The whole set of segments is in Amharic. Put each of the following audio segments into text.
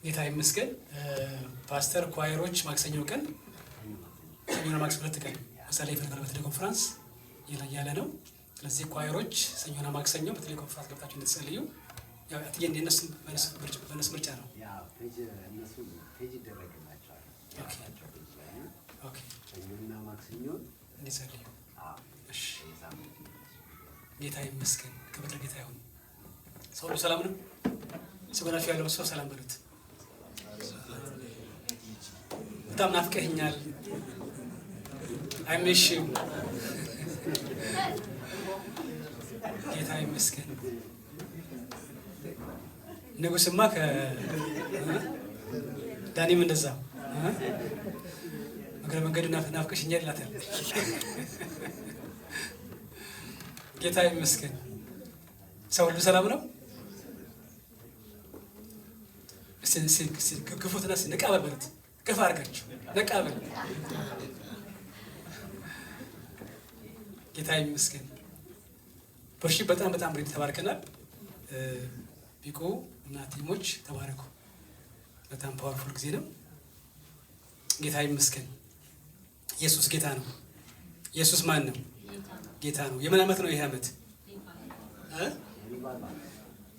ጌታ ይመስገን። ፓስተር ኳየሮች ማክሰኞ ቀን ሰኞና ማክሰኞ ሁለት ቀን መሳሌ ፍቅር በቴሌ ኮንፈረንስ ያለ ነው። ስለዚህ ኳየሮች ሰኞና ማክሰኞ በቴሌ ኮንፈረንስ ገብታችሁ እንድትጸልዩ ያው አትየን የነሱ በነሱ ምርጫ ነው። ያው እነሱ ፔጅ ይደረግላቸዋል። ኦኬ ሰኞና ማክሰኞ እንድትጸልዩ። እሺ ጌታ ይመስገን። ክብር ለጌታ ይሁን። ሰው ሁሉ ሰላም ነው። ሰላማችሁ ያለው ሰው ሰላም በሉት። በጣም ናፍቀኸኛል። አይምሽ ጌታ ይመስገን። ንጉስማ ዳኒም እንደዛ እግረ መንገዱ ናፍቀሽኛል ይላታል። ጌታ ይመስገን። ሰው ሁሉ ሰላም ነው። ክፉትና ነቃ በሉት። ከፍ አድርጋችሁ ነቃ በሉ። ጌታ ይመስገን። በርሺ በጣም ብሬድ ተባርከናል። ቢቆ እና ቲሞች ተባረኩ። በጣም ፓወርፉል ጊዜ ነው። ጌታ ይመስገን። ኢየሱስ ጌታ ነው። ኢየሱስ ማን ነው? ጌታ ነው። የምን ዓመት ነው ይሄ ዓመት?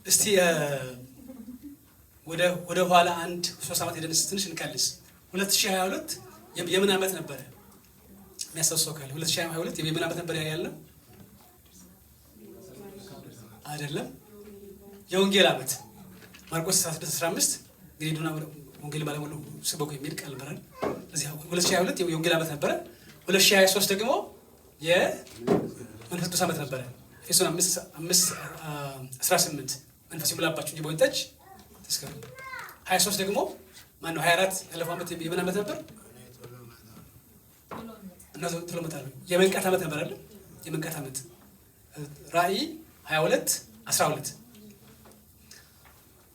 እስቲ ወደ ኋላ 3 ዓመት ሄደን ትንሽ እንቀልስ። 2022 የምን ዓመት ነበረ? የሚያስታውሰው ካለ 2022 የምን ዓመት ነበረ ያለው? አይደለም፣ የወንጌል ዓመት ማርቆስ 16:15 እንግዲህ ዱና ወንጌል ባለሙሉ ስበኩ የሚል ቃል ነበረ። ስለዚህ 2022 የወንጌል ዓመት ነበረ። 2023 ደግሞ የመንፈስ ቅዱስ ዓመት ነበረ። ኤፌሶን 5:18 መንፈስ ይሙላባችሁ እንጂ በወይን ጠጅ ተስከሩ። 23 ደግሞ ማን ነው? 24 ያለፈው ዓመት የምን ዓመት ነበር? እናቶ ተለመታሉ የመንቃት ዓመት ነበር አይደል? የመንቃት ዓመት ራእይ 22:12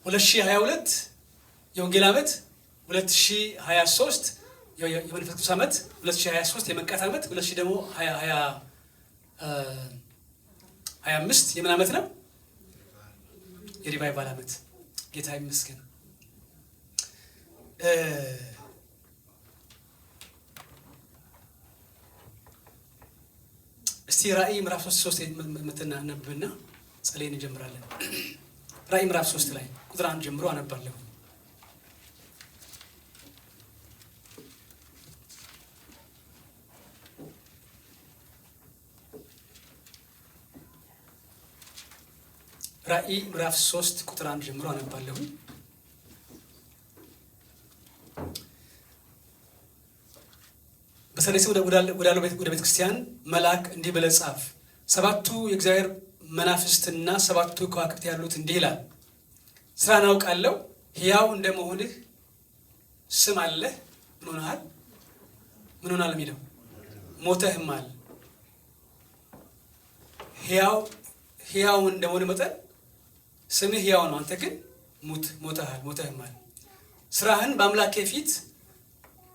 2022 የወንጌል ዓመት 2023 የመንፈስ ቅዱስ ዓመት 2023 የመንቃት ዓመት 2000 ደግሞ 25 የምን ዓመት ነው? የሪቫይቫል ዓመት። ጌታ ይመስገን። እስቲ ራእይ ምዕራፍ 3 መተና አነብና ጸለይን እንጀምራለን። ራእይ ምዕራፍ 3 ላይ ቁጥር 1 ጀምሮ አነባለሁ። ራእይ ምዕራፍ 3 ቁጥር 1 ጀምሮ አነባለሁ። በሰሌስ ወዳለው ቤተ ክርስቲያን መልአክ እንዲህ ብለህ ጻፍ፣ 7ቱ የእግዚአብሔር መናፍስትና 7ቱ ከዋክብት ያሉት እንዲህ ይላል፣ ስራን አውቃለሁ፣ ሕያው እንደመሆንህ ስም አለህ። ምን ሆነሃል? ምን ሆናል የሚለው ሞተህማል። ሕያው እንደመሆንህ መጠን ስምህ ሕያው ነው፣ አንተ ግን ሞተህማል። ስራህን በአምላኬ ፊት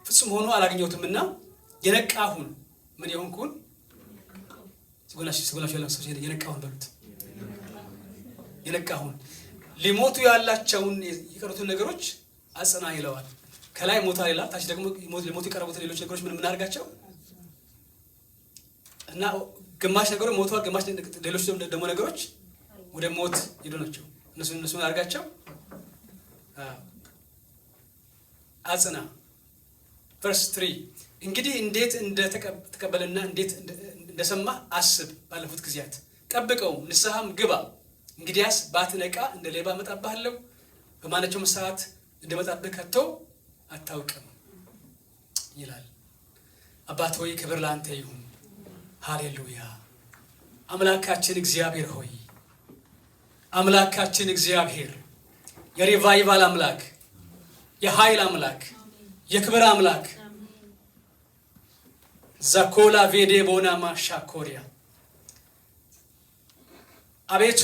ፍጹም ሆኖ አላገኘሁትምና የነቃሁን ምን የሆንኩን ስጎላሽ ያለው ሰው የነቃሁን በሉት። የነቃሁን ሊሞቱ ያላቸውን የቀሩትን ነገሮች አጽና ይለዋል። ከላይ ሞታ ይላል፣ ታች ደግሞ ሊሞቱ የቀረቡትን ሌሎች ነገሮች ምን አድርጋቸው እና ግማሽ ነገሮች ሞተዋል፣ ግማሽ ሌሎች ደግሞ ነገሮች ወደ ሞት ሄዱ ናቸው። እነሱን አድርጋቸው አጽና። ቨርስ 3 እንግዲህ እንዴት እንደተቀበለና እንዴት እንደሰማህ አስብ። ባለፉት ጊዜያት ጠብቀው፣ ንስሐም ግባ። እንግዲያስ ባትነቃ እንደ ሌባ እመጣብሃለሁ፣ በማናቸውም ሰዓት እንደመጣብህ ከቶ አታውቅም ይላል። አባት ሆይ ክብር ለአንተ ይሁን። ሃሌሉያ። አምላካችን እግዚአብሔር ሆይ፣ አምላካችን እግዚአብሔር የሪቫይቫል አምላክ፣ የኃይል አምላክ፣ የክብር አምላክ ዛኮላ ቬዴ ቦናማ ሻኮሪያ አቤቱ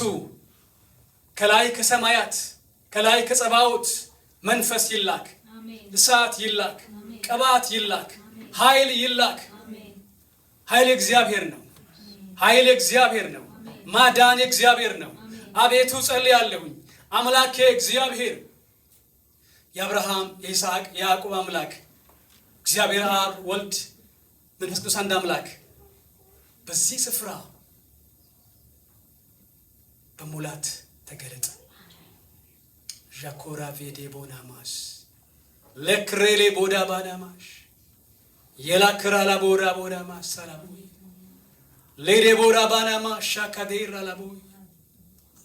ከላይ ከሰማያት ከላይ ከጸባዖት መንፈስ ይላክ፣ እሳት ይላክ፣ ቅባት ይላክ፣ ኃይል ይላክ። ኃይል እግዚአብሔር ነው። ኃይል እግዚአብሔር ነው። ማዳን እግዚአብሔር ነው። አቤቱ ጸልያለሁኝ አምላኬ እግዚአብሔር የአብርሃም የይስሐቅ የያዕቆብ አምላክ እግዚአብሔር አብ ወልድ መንፈስ ቅዱስ አንድ አምላክ በዚህ ስፍራ በሙላት ተገለጠ። ዣኮራ ቬዴ ቦናማስ ለክሬሌ ቦዳ ባናማሽ የላክራላ ቦራ ቦናማስ ሰላም ሌዴ ቦራ ባናማሽ ሻካዴራ ላቦይ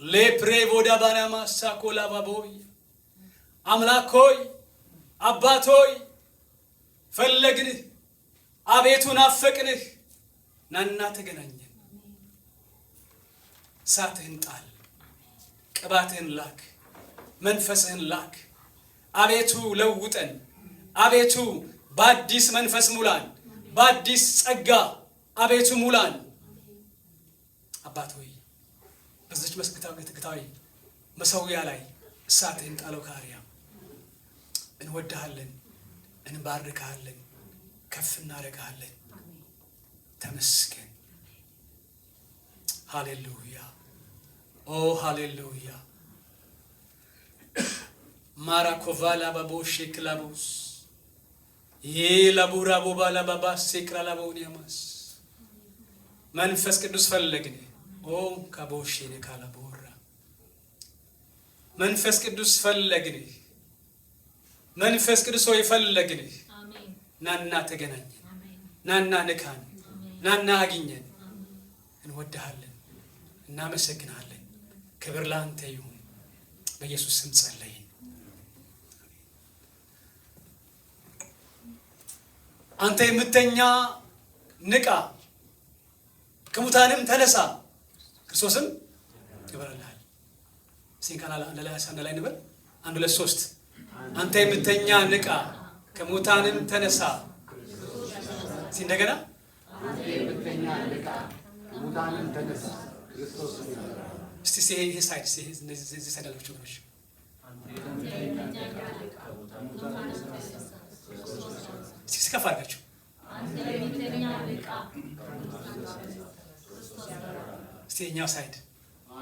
ለፕሬ ቦዳ ባናማስ ሳኮላ ባቦይ አምላክ ሆይ አባት ሆይ ፈለግንህ፣ አቤቱ ናፈቅንህ፣ ናና ተገናኘን። እሳትህን ጣል፣ ቅባትህን ላክ፣ መንፈስህን ላክ። አቤቱ ለውጠን፣ አቤቱ በአዲስ መንፈስ ሙላን፣ በአዲስ ጸጋ አቤቱ ሙላን። አባት ሆይ በዚች መስግታዊ መሰዊያ ላይ እሳትህን ጣለው ከአርያም። እንወድሃለን፣ እንባርክሃለን፣ ከፍ እናደርግሃለን። ተመስገን። ሃሌሉያ ኦ ሃሌሉያ። ማራኮቫላ ባቦሽ ክላቦስ የላቡራ ቦባላ ባባስ ክላላቦኒያማስ መንፈስ ቅዱስ ፈለግን። ኦ ካቦሽ ነካላቦራ መንፈስ ቅዱስ ፈለግን። መንፈስ ቅዱስ ሆይ ፈለግን። ናና ተገናኘን፣ ናና ንካን፣ ናና አግኘን። እንወድሃለን፣ እናመሰግናለን። ክብር ለአንተ ይሁን። በኢየሱስ ስም ጸለይን። አንተ የምተኛ ንቃ፣ ከሙታንም ተነሳ፣ ክርስቶስም ይበራልሃል። ሲንካላ አንደ ላይ ንበል። 1 2 3 አንተ የምተኛ ንቃ፣ ከሙታንም ተነሳ። እንደገና አንተ የምተኛ ንቃ፣ ከሙታንም ተነሳ፣ ክርስቶስም ይበራል። እስቲ ይሄ ሳይድ እዚህ ሳይድ ያላችሁ ወገኖች እስቲ ከፍ አድርጋችሁ እስቲ የኛው ሳይድ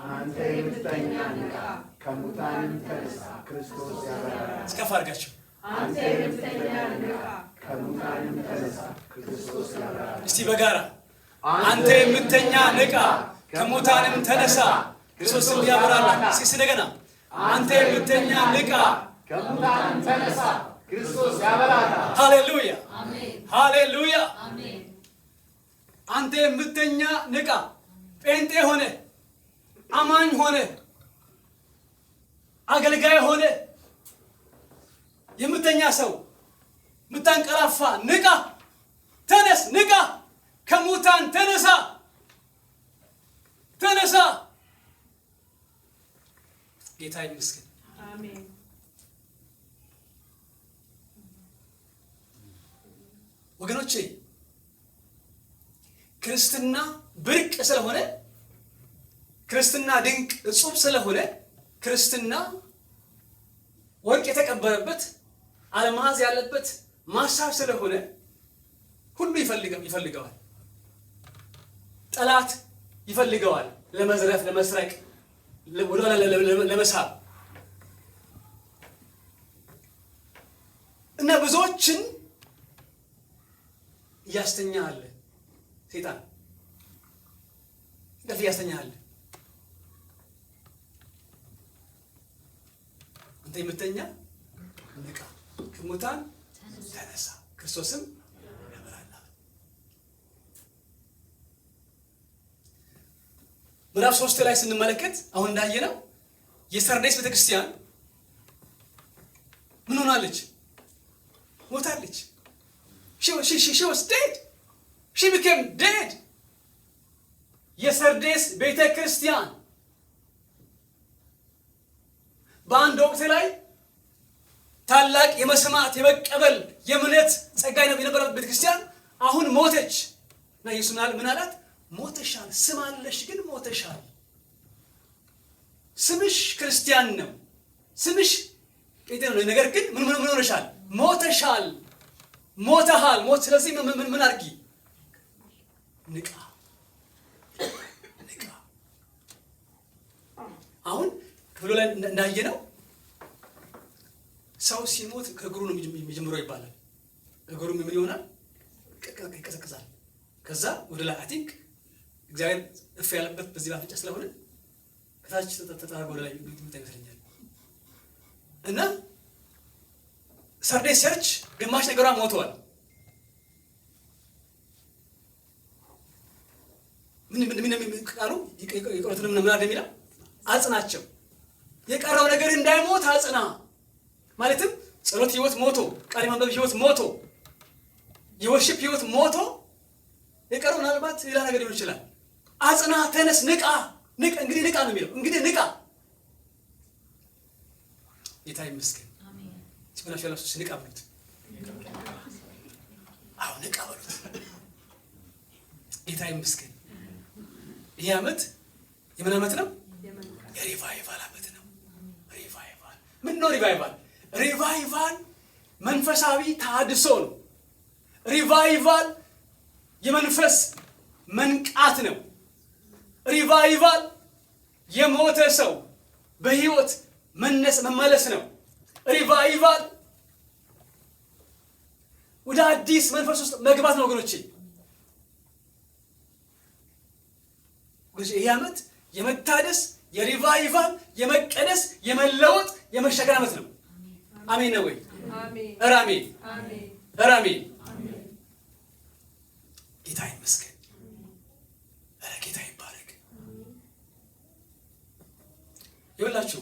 አንተ የምተኛ ንቃ፣ ከሙታንም ተነሳ፣ ክርስቶስ ያበራል። ከፍ አድርጋችሁ አንተ የምተኛ ንቃ፣ ከሙታንም ተነሳ፣ ክርስቶስ ያበራል። እስቲ በጋራ አንተ የምተኛ ንቃ፣ ከሙታንም ተነሳ፣ ክርስቶስም ያበራል። እስቲ እንደገና አንተ የምተኛ ንቃ፣ ከሙታንም ተነሳ፣ ክርስቶስ ያበራል። ሃሌሉያ አሜን፣ ሃሌሉያ። አሜን። አንተ የምተኛ ንቃ። ጴንጤ ሆነ፣ አማኝ ሆነ፣ አገልጋይ ሆነ፣ የምተኛ ሰው ምታንቀላፋ ንቃ፣ ተነስ፣ ንቃ፣ ከሙታን ተነሳ፣ ተነሳ። ጌታ ይመስገን። አሜን። ወገኖቼ ክርስትና ብርቅ ስለሆነ፣ ክርስትና ድንቅ እጹብ ስለሆነ፣ ክርስትና ወርቅ የተቀበረበት አልማዝ ያለበት ማሳብ ስለሆነ ሁሉ ይፈልገዋል። ጠላት ይፈልገዋል፣ ለመዝረፍ፣ ለመስረቅ፣ ወደኋላ ለመሳብ እና ብዙዎችን እያስተኛ አለ። ሰይጣን እንቅልፍ እያስተኛ አለ። አንተ የምተኛ ንቃ፣ ከሙታን ተነሳ፣ ክርስቶስም ያበራልሃል። ምዕራፍ 3 ላይ ስንመለከት አሁን እንዳየነው የሰርዴስ ቤተክርስቲያን ምን ሆናለች? ሞታለች። she was dead. She became dead. የሰርዴስ ቤተ ክርስቲያን በአንድ ወቅት ላይ ታላቅ የመስማት የመቀበል የእምነት ጸጋ የነበረበት ቤተ ክርስቲያን አሁን ሞተች እና ኢየሱስ ምን አላት? ሞተሻል። ስም አለሽ ግን ሞተሻል። ስምሽ ክርስቲያን ነው፣ ስምሽ ጴንጤ ነው። ነገር ግን ምን ሆነሻል? ሞተሻል፣ ሞተሃል። ሞት። ስለዚህ ምን አድርጊ? ንቃ፣ ንቃ። አሁን ክፍሉ ላይ እንዳየነው ሰው ሲሞት ከእግሩ ነው የሚጀምረው ይባላል። እግሩ ምን ይሆናል? ይቀዘቅዛል። ከዛ ወደ ላይ አይ ቲንክ እግዚአብሔር እፍ ያለበት በዚህ ባፍንጫ ስለሆነ ከታች ተጠራርጎ ወደ ላይ ይመጣ ይመስለኛል። እና ሰርዴስ ቸርች ግማሽ ነገሯ ሞተዋል። ምን ቃሉ ይቆርጡንም ምን እንደሚለው አጽናቸው። የቀረው ነገር እንዳይሞት አጽና ማለትም ጸሎት ህይወት ሞቶ፣ ቃል ማንበብ ህይወት ሞቶ፣ የወርሺፕ ህይወት ሞቶ የቀረው ምናልባት ሌላ ነገር ሊሆን ይችላል። አጽና፣ ተነስ፣ ንቃ። እንግዲህ ንቃ ነው የሚለው። እንግዲህ ንቃ። ጌታ ይመስገን። አሜን። ሲበላሽ ያላችሁ ንቃ በሉት። አዎ ንቃ በሉት። ጌታ ይመስገን። ይህ ዓመት የምን ዓመት ነው? የሪቫይቫል ዓመት ነው። ሪቫይቫል ምን ነው? ሪቫይቫል መንፈሳዊ ተሐድሶ ነው። ሪቫይቫል የመንፈስ መንቃት ነው። ሪቫይቫል የሞተ ሰው በህይወት መመለስ ነው። ሪቫይቫል ወደ አዲስ መንፈስ ውስጥ መግባት ነው ወገኖቼ። ይህ ዓመት የመታደስ፣ የሪቫይቫል፣ የመቀደስ፣ የመለወጥ፣ የመሻገር ዓመት ነው። አሜን ነው ወይ? አሜን። አሜን። ጌታ ይመስገን። ጌታ ይባረክ። ይኸውላችሁ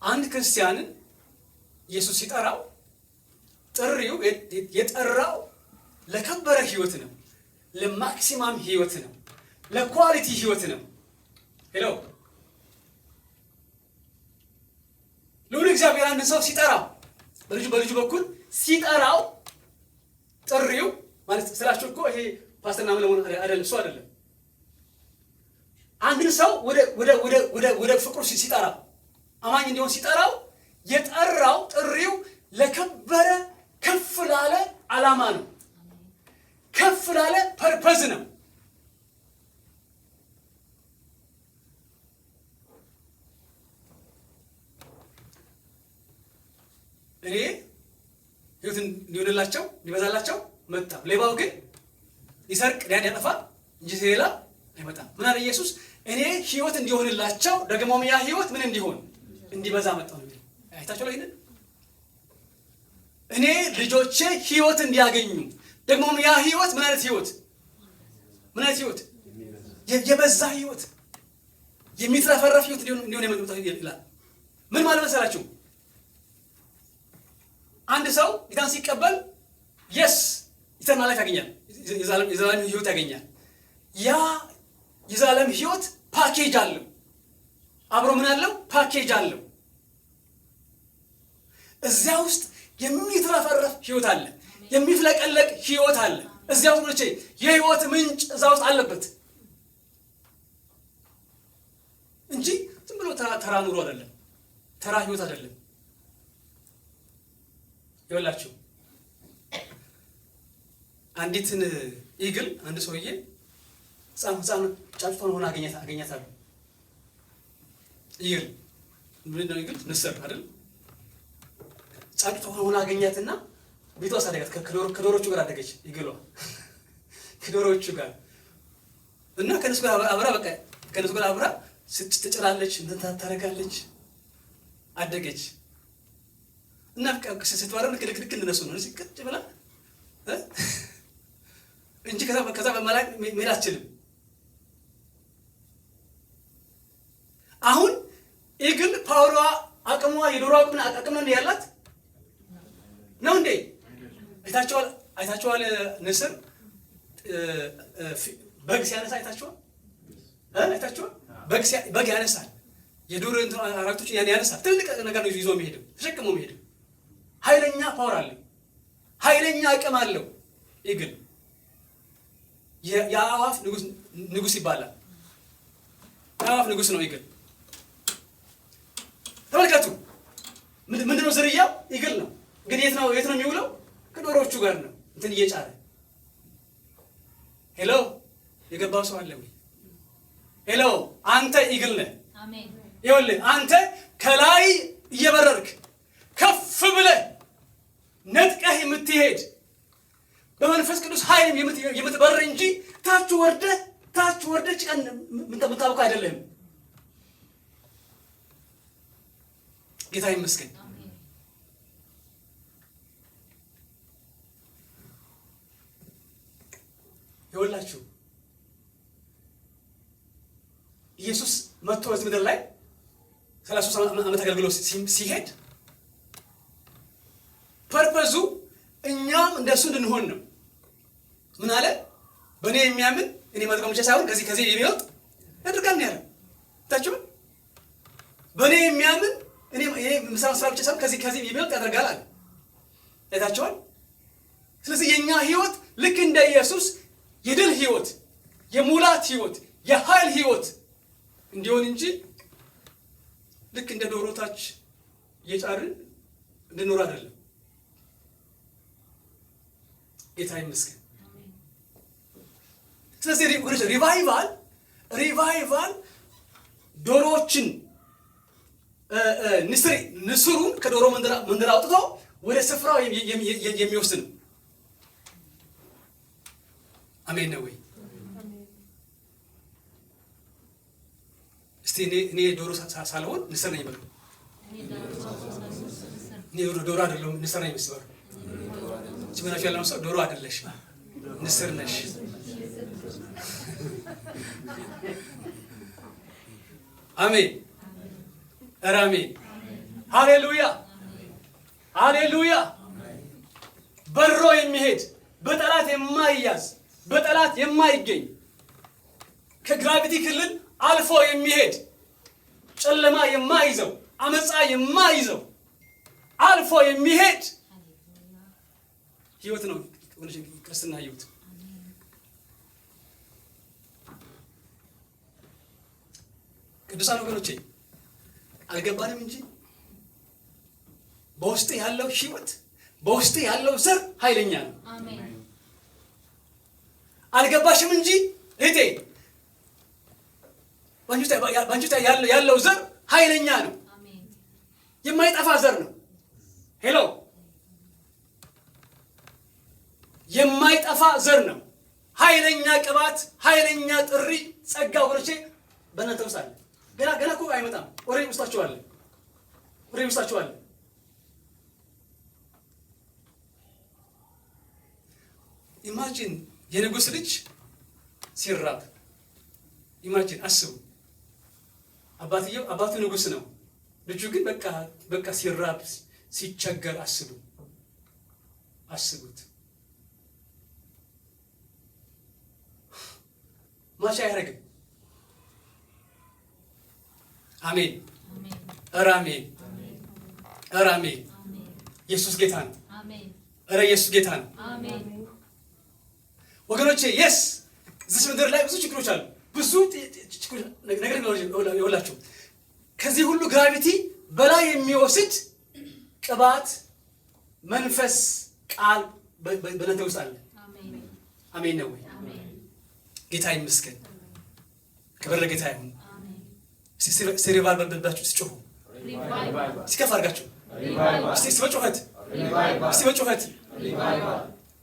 አንድ ክርስቲያንን ኢየሱስ ሲጠራው ጥሪው የጠራው ለከበረ ህይወት ነው፣ ለማክሲማም ህይወት ነው፣ ለኳሊቲ ህይወት ነው። ሄሎ ልዑል እግዚአብሔር አንድ ሰው ሲጠራው በልጁ በኩል ሲጠራው ጥሪው ማለት ስላችሁ እኮ ይሄ ፓስተርና ምለሞን አይደለም፣ እሱ አይደለም። አንድን ሰው ወደ ፍቅሩ ሲጠራ አማኝ እንዲሆን ሲጠራው የጠራው ጥሪው ለከበረ ከፍ ላለ ዓላማ ነው፣ ከፍ ላለ ፐርፐዝ ነው። እኔ ህይወትን እንዲሆንላቸው እንዲበዛላቸው መጣ። ሌባው ግን ሊሰርቅ ሊያጠፋ እንጂ ሌላ አይመጣም። ምን አለ ኢየሱስ? እኔ ህይወት እንዲሆንላቸው ደግሞም ያ ህይወት ምን እንዲሆን እንዲበዛ መጣሁ ነው የሚለው። አይታችሁ ላይ ይሄን እኔ ልጆቼ ህይወት እንዲያገኙ ደግሞም ያ ህይወት ምን አይነት ህይወት? ምን አይነት ህይወት? የበዛ ህይወት፣ የሚትረፈረፍ ህይወት እንዲሆን የመጣሁ ይላል። ምን ማለት መሰላችሁ? አንድ ሰው ጌታን ሲቀበል ኢተርናል ላይፍ ያገኛል፣ የዘላለም ህይወት ያገኛል። ያ የዘላለም ህይወት ፓኬጅ አለው። አብሮ ምን አለው? ፓኬጅ አለው። እዚያ ውስጥ የሚትረፈረፍ ህይወት አለ፣ የሚፍለቀለቅ ህይወት አለ። እዚያ ውስጥ የህይወት ምንጭ እዛ ውስጥ አለበት እንጂ ዝም ብሎ ተራ ኑሮ አይደለም፣ ተራ ህይወት አይደለም። ይኸውላችሁ አንዲትን ኢግል አንድ ሰውዬ ህፃን ጫጭቷን ሆና አገኛታለሁ። ኢግል ምንድን ነው? ኢግል ንስር አይደል? ጫጭቷን ሆና አገኛትና ቤቷ አሳደጋት። ከዶሮቹ ጋር አደገች ኢግሏ ከዶሮቹ ጋር እና ከነሱ ጋር አብራ ስትጭራለች፣ እንትን ታረጋለች፣ አደገች እና ስትባረር ልክ እንደነሱ ነው ቁጭ ብላ እንጂ ከዛ በመላክ መሄድ አትችልም። አሁን ኢግል ፓወሯ፣ አቅሟ፣ የዶሮ አቅም ነው ያላት ነው እንዴ? አይታችኋል? ንስር በግ ሲያነሳ አይታችኋል? በግ ያነሳል። የዱር አራዊቶችን ያነሳል። ትልቅ ነገር ነው ይዞ የሚሄደው፣ ተሸክሞ የሚሄደው። ኃይለኛ ፓወር አለው፣ ኃይለኛ አቅም አለው። ኢግል የአዕዋፍ ንጉስ ይባላል። የአዕዋፍ ንጉስ ነው ኢግል። ተመልከቱ፣ ምንድነው ዝርያው? ኢግል ነው። ግን የት ነው የሚውለው? ከዶሮዎቹ ጋር ነው እንትን እየጫረ። ሄሎ የገባው ሰው አለ ወይ? ሄሎ አንተ ኢግል ነህ። አሜን። ይኸውልህ አንተ ከላይ እየበረርክ ከፍ ብለህ ነጥቀህ የምትሄድ በመንፈስ ቅዱስ ኃይል የምትበር እንጂ ታች ወርደህ ጭቃን የምታውቀው አይደለም። ጌታ ይመስገን። ይኸውላችሁ ኢየሱስ መጥቶ በዚህ ምድር ላይ 33 ዓመት አገልግሎ ሲሄድ ፐርፐዙ እኛም እንደሱ እንድንሆን ነው። ምን አለ? በእኔ የሚያምን እኔ መጥቀም ብቻ ሳይሆን ከዚህ የሚበልጥ ያደርጋል ነው ያለው። ታችሁ በእኔ የሚያምን እኔ ምሳሌ ስራ ብቻ ሳይሆን ከዚህ የሚበልጥ ያደርጋል አለ። አይታችኋል። ስለዚህ የኛ ህይወት ልክ እንደ ኢየሱስ የድል ህይወት፣ የሙላት ህይወት፣ የኃይል ህይወት እንዲሆን እንጂ ልክ እንደ ዶሮታች እየጫርን እንድንኖር አይደለም። ጌታ ይመስገን። ስለዚህ ሪቫይቫል ዶሮዎችን ንስሩን ከዶሮ መንደር አውጥቶ ወደ ስፍራው የሚወስድ ነው። አሜን ነው ወይ? እስቲ እኔ ዶሮ ሳልሆን ንስር ነኝ በሉ። እኔ ዶሮ አይደለሁም ንስር ነኝ በሉ። ጅመናፍ ያለው ሰው ዶሮ አይደለሽ ንስር ነሽ። አሜን አሜን። ሃሌሉያ ሃሌሉያ። በሮ የሚሄድ በጠላት የማይያዝ በጠላት የማይገኝ ከግራቪቲ ክልል አልፎ የሚሄድ ጨለማ የማይዘው አመፃ የማይዘው አልፎ የሚሄድ ህይወት ነው ክርስትና ህይወት። ቅዱሳን ወገኖቼ አልገባንም እንጂ በውስጥ ያለው ህይወት በውስጥ ያለው ዘር ኃይለኛ ነው። አሜን። አልገባሽም እንጂ እህቴ ባንቺ ያለው ዘር ኃይለኛ ነው። አሜን። የማይጠፋ ዘር ነው። ሄሎ የማይጠፋ ዘር ነው። ኃይለኛ ቅባት፣ ኃይለኛ ጥሪ፣ ጸጋ ወገኖቼ በእናንተ ውስጥ አለ። ገና እኮ አይመጣም። ኦሬዲ ውስጣችሁ አለ። ኢማጂን የንጉስ ልጅ ሲራብ ኢማጂን አስቡ። አባቱ ንጉስ ነው። ልጁ ግን በቃ ሲራብ ሲቸገር አስቡት። ማቻ አያረግም። አሜን አሜን አሜን። ኢየሱስ ጌታ ነው። አሜን። ኢየሱስ ጌታ ነው። አሜን። ወገኖቼ የስ እዚህ ምድር ላይ ብዙ ችግሮች አሉ። ብዙ ነገር ይኸውላችሁ ከዚህ ሁሉ ግራቪቲ በላይ የሚወስድ ቅባት፣ መንፈስ፣ ቃል በእናንተ ውስጥ አለ። አሜን ነው ወይ? ጌታ ይመስገን። ክብር ለጌታ ይሁን። እስቲ ሪቫይቫል በልባችሁ ሲጮሁ ሲከፍ አድርጋችሁ እስቲ በጩኸት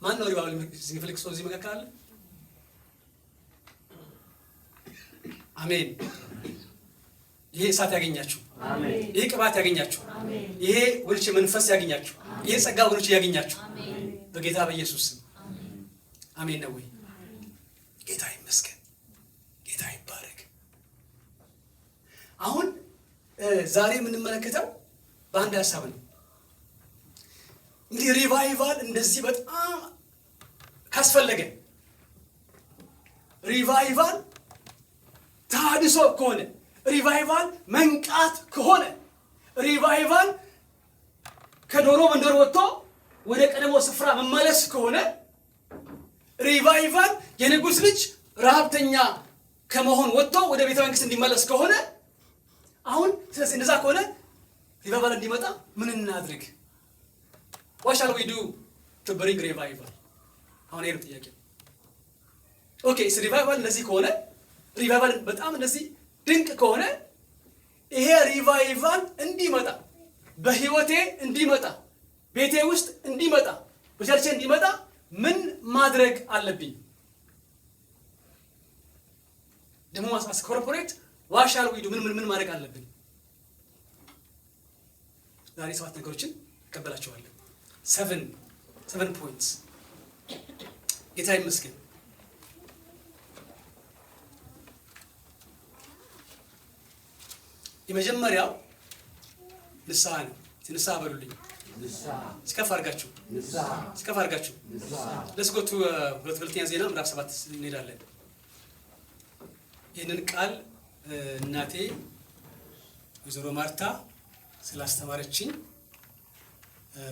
ማን ነው ሪቫይቫል የሚፈልግ ሰው እዚህ መካከል አለ? አሜን። ይሄ እሳት ያገኛችሁ፣ ይሄ ቅባት ያገኛችሁ፣ ይሄ ወልቼ መንፈስ ያገኛችሁ፣ ይሄ ጸጋ ወልቼ ያገኛችሁ በጌታ በኢየሱስ ስም አሜን ነው ወይ? ጌታ ይመስገን። ጌታ ይባረክ። አሁን ዛሬ የምንመለከተው በአንድ ሀሳብ ነው። እንግዲህ ሪቫይቫል እንደዚህ በጣም ካስፈለገ ሪቫይቫል ታድሶ ከሆነ ሪቫይቫል መንቃት ከሆነ ሪቫይቫል ከዶሮ መንደር ወጥቶ ወደ ቀደሞ ስፍራ መመለስ ከሆነ ሪቫይቫል የንጉስ ልጅ ረሃብተኛ ከመሆን ወጥቶ ወደ ቤተ መንግስት እንዲመለስ ከሆነ አሁን ስለዚህ እንደዛ ከሆነ ሪቫይቫል እንዲመጣ ምን እናድርግ? What shall we do to bring revival? አሁን ይሄ ጥያቄ። ኦኬ ሪቫይቫል እንደዚህ ከሆነ ሪቫይቫል በጣም እንደዚህ ድንቅ ከሆነ ይሄ ሪቫይቫል እንዲመጣ በህይወቴ እንዲመጣ፣ ቤቴ ውስጥ እንዲመጣ፣ በቸርቼ እንዲመጣ ምን ማድረግ አለብኝ? ደግሞ አስ ኮርፖሬት ዋሻል ዊዱ ምን ማድረግ አለብኝ? ዛሬ 7 ነገሮችን እቀበላችኋለሁ። 7 points። ጌታ ይመስገን። የመጀመሪያው ንስሐ ነው። ንስሐ በሉልኝ። እስከፍ አድርጋችሁ let's go to ሁለተኛ ዜና ምዕራፍ 7 እንሄዳለን። ይህንን ቃል እናቴ ወይዘሮ ማርታ ስላስተማረችኝ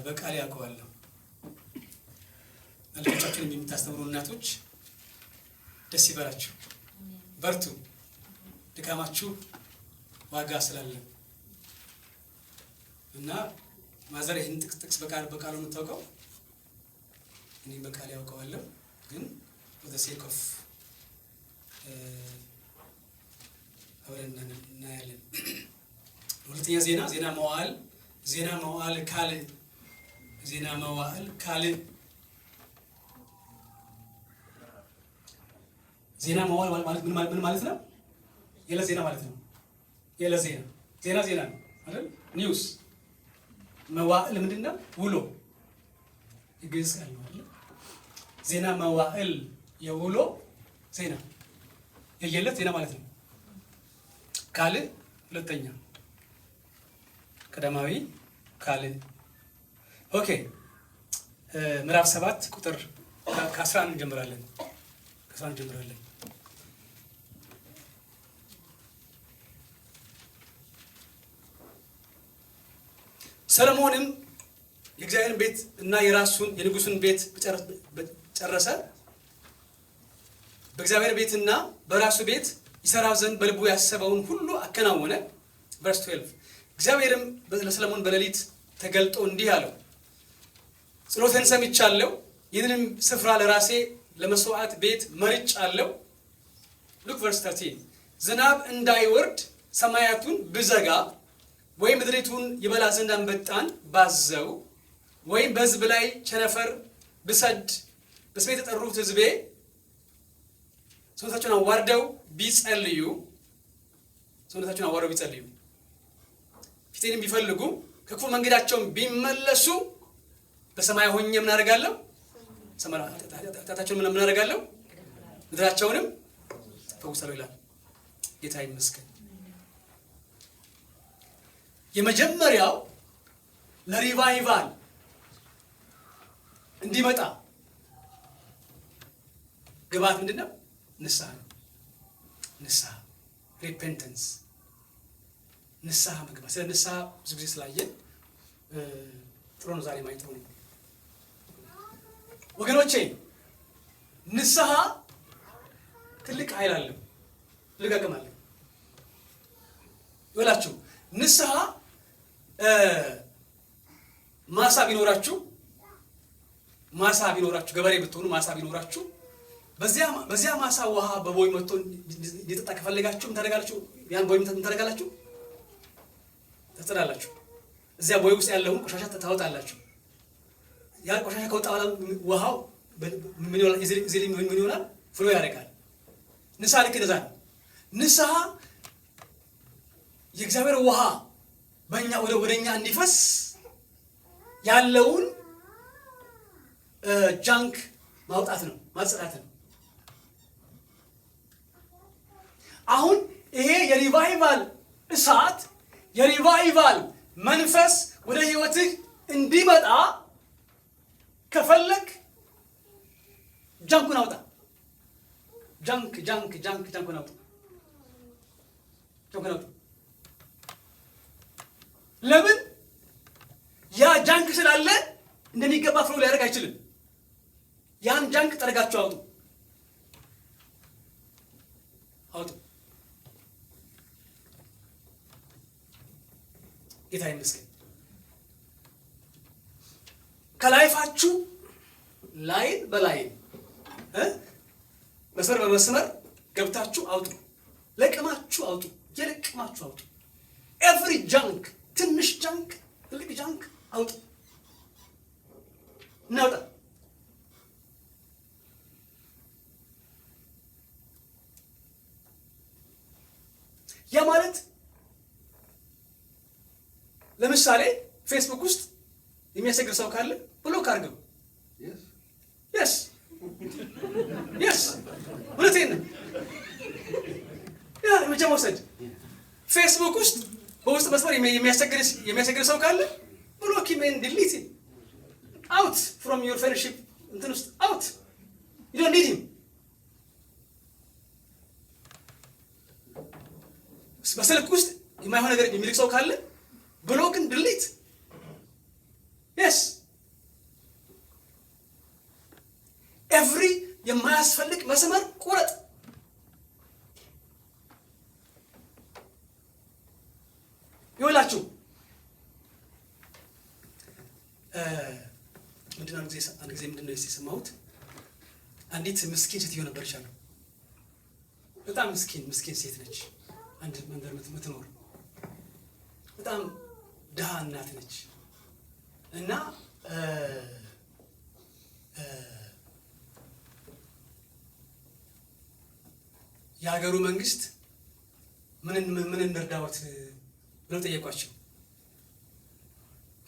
በቃል ያውቀዋለሁ። ልጆቻችሁን የምታስተምሩ እናቶች ደስ ይበላችሁ፣ በርቱ። ድካማችሁ ዋጋ ስላለ እና ማዘር ይህን ጥቅስ በቃሉ የምታውቀው እኔ በቃል ያውቀዋለሁ፣ ግን for the sake of አብረን እናያለን። ሁለተኛ ዜና መዋዕል ካልዕ ዜና መዋዕል ማለት ምን ማለት ነው? የለ ዜና ማለት ነው። የለ ዜና ነው አይደል? ኒውስ። መዋዕል ምንድነው? ውሎ ይግዝ ቃል ነው አይደል? ዜና መዋዕል የውሎ ዜና የየለት ዜና ማለት ነው። ካልዕ ሁለተኛ፣ ቀዳማዊ ካልዕ። ኦኬ ምዕራፍ 7 ቁጥር ከ11 እንጀምራለን። ሰሎሞንም የእግዚአብሔርን ቤት እና የንጉሱን ቤት ጨረሰ። በእግዚአብሔር ቤትና በራሱ ቤት ይሰራ ዘንድ በልቡ ያሰበውን ሁሉ አከናወነ። ቨርስ 12 እግዚአብሔርም ለሰሎሞን በሌሊት ተገልጦ እንዲህ አለው፣ ጸሎትህን ሰምቻለሁ፣ ይህንንም ስፍራ ለራሴ ለመስዋዕት ቤት መርጫለሁ። ሉክ ቨርስ 13 ዝናብ እንዳይወርድ ሰማያቱን ብዘጋ ወይም ምድሪቱን ይበላ ዘንድ አንበጣን ባዘው ወይም በሕዝብ ላይ ቸነፈር ብሰድ በስሜ የተጠሩት ሕዝቤ ሰውነታቸውን አዋርደው ቢጸልዩ ፊቴንም ቢፈልጉ ከክፉ መንገዳቸውን ቢመለሱ በሰማይ ሆኜ ምን አደርጋለሁ? ኃጢአታቸውን ምን አደርጋለሁ? ምድራቸውንም ፈውሳለሁ ይላል። ጌታ ይመስገን። የመጀመሪያው ለሪቫይቫል እንዲመጣ ግባት ምንድነው? ንስሐ ነው። ንስሐ ሪፔንተንስ፣ ንስሐ መግባት። ስለ ንስሐ ብዙ ጊዜ ስላየን ጥሩ ነው ዛሬ ማየት ነው። ወገኖቼ ንስሐ ትልቅ ኃይል አለው፣ ትልቅ አቅም አለው። ይኸውላችሁ ንስሐ ማሳ ቢኖራችሁ ገበሬ ብትሆኑ ማሳ ቢኖራችሁ በዚያ ማሳ ውሃ በቦይ መጥቶ እንዲጠጣ ከፈለጋችሁ ምን ታደርጋላችሁ? ያን ቦይ ምን ታደርጋላችሁ? ታጸዳላችሁ። እዚያ ቦይ ውስጥ ያለውን ቆሻሻ ታወጣላችሁ። ያን ቆሻሻ ከወጣ በኋላ ውሃው ምን ይሆናል? ፍሎ ያደርጋል። ንስሐ ልክ እንደዛ ነው። ንስሐ የእግዚአብሔር ውሃ በእኛ ወደኛ እንዲፈስ ያለውን ጃንክ ማውጣት ነው፣ ማጽዳት ነው። አሁን ይሄ የሪቫይቫል እሳት፣ የሪቫይቫል መንፈስ ወደ ህይወትህ እንዲመጣ ከፈለክ ጃንኩን አውጣ። ጃንኩን አውጣ። ለምን? ያ ጃንክ ስላለ እንደሚገባ ፍሎ ሊያደርግ አይችልም። ያን ጃንክ ጠርጋችሁ አውጡ። ጌታ ይመስገን። ከላይፋችሁ ላይን በላይን መስመር በመስመር ገብታችሁ አውጡ። ለቅማችሁ አውጡ። የለቅማችሁ አውጡ። ኤቭሪ ጃንክ፣ ትንሽ ጃንክ ትልቅ ጃንክ አውጥ እናውጣ። ያ ማለት ለምሳሌ ፌስቡክ ውስጥ የሚያስቸግር ሰው ካለ ብሎክ አድርገው። የስ እውነቴን ነው። ያ እርምጃ መውሰድ። ፌስቡክ ውስጥ በውስጥ መስመር የሚያስቸግር ሰው ካለ ብሎክ ሂም ዲሊት አውት ፍሮም ዩር ፍሬንድሺፕ እንትን ውስጥ አውት። ዩ ዶንት ኒድ ሂም። በስልክ ውስጥ የማይሆን ነገር የሚልክ ሰው ካለ ብሎክን ድሊት። የስ ኤቭሪ የማያስፈልግ መስመር ቁረጥ። ይኸውላችሁ ምንድነው አንድ ጊዜ ምንድነው የሰማሁት? አንዲት ምስኪን ሴትዮ ነበረች አሉ። በጣም ምስኪን ሴት ነች። አንድ መንደር የምትኖር በጣም ድሃ እናት ነች እና የሀገሩ መንግስት ምን እንርዳዎት ብለው ጠየቋቸው።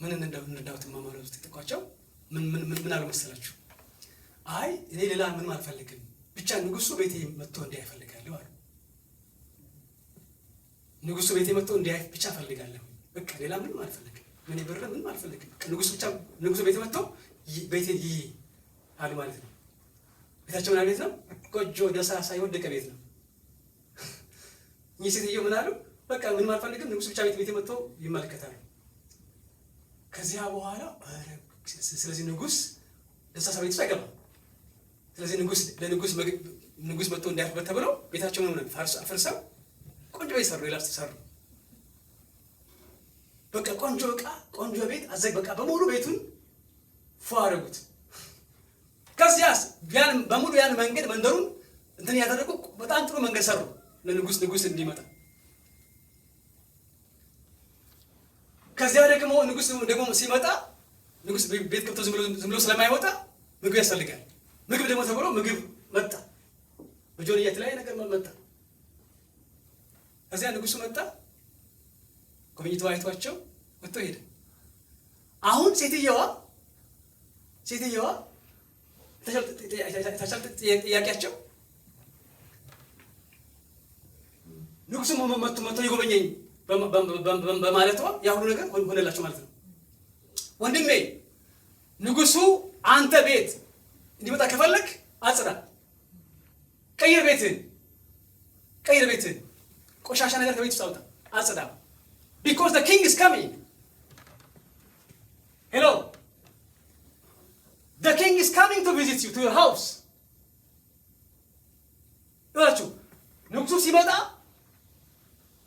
ምን እንርዳዎት ማማለው ጠየቋቸው። ምን አሉ መሰላችሁ? አይ እኔ ሌላ ምንም አልፈልግም፣ ብቻ ንጉሱ ቤቴ መጥቶ እንዲያይ እፈልጋለሁ አሉ። ንጉሱ ቤቴ መጥቶ እንዲያይ ብቻ እፈልጋለሁ፣ በቃ ሌላ ምንም አልፈልግም፣ ምን ብር ምንም አልፈልግም፣ በቃ ንጉሱ ቤቴ መጥቶ ቤቴ ይይ አሉ ማለት ነው። ቤታቸው ምን ቤት ነው? ጎጆ ደሳሳ የወደቀ ቤት ነው። እኚህ ሴትዮ ምን አሉ? በቃ ምንም አልፈልግም፣ ንጉሱ ብቻ ቤቴ መጥቶ ይመለከታሉ። ከዚያ በኋላ ስለዚህ ንጉስ ደሳሳ ቤት ውስጥ አይገባም። ስለዚህ ንጉስ መጥቶ እንዲያርፍበት ተብለው ቤታቸውን ምን አፍርሰው ቆንጆ ቤት ሰሩ። ሌላ ሰሩ። በቃ ቆንጆ ዕቃ ቆንጆ ቤት በቃ በሙሉ ቤቱን ፏ አደረጉት። ከዚያስ በሙሉ ያን መንገድ መንደሩን እንትን ያደረጉ በጣም ጥሩ መንገድ ሰሩ ለንጉስ እንዲመጣ። ከዚያ ደግሞ ንጉስ ደግሞ ሲመጣ ንጉስ ቤት ገብቶ ዝም ብሎ ስለማይወጣ ምግብ ያስፈልጋል። ምግብ ደግሞ ተብሎ ምግብ መጣ። በጆንያ የተለያየ ነገር መጣ። ከዚያ ንጉሱ መጣ፣ ጎብኝቶ አይቷቸው ወጥቶ ሄደ። አሁን ሴትየዋ ጥያቄያቸው ንጉሱ መጥቶ ይጎበኘኝ በማለቷ ያ ሁሉ ነገር ሆነላቸው ማለት ነው። ወንድሜ ንጉሱ አንተ ቤት እንዲመጣ ከፈለክ አጽዳ፣ ቀይር ቤትን፣ ቆሻሻ ነገር ከቤት ውስጥ አውጣ፣ አጽዳ። because the king is coming. Hello, the king is coming to visit you to your house. ይላችሁ ንጉሱ ሲመጣ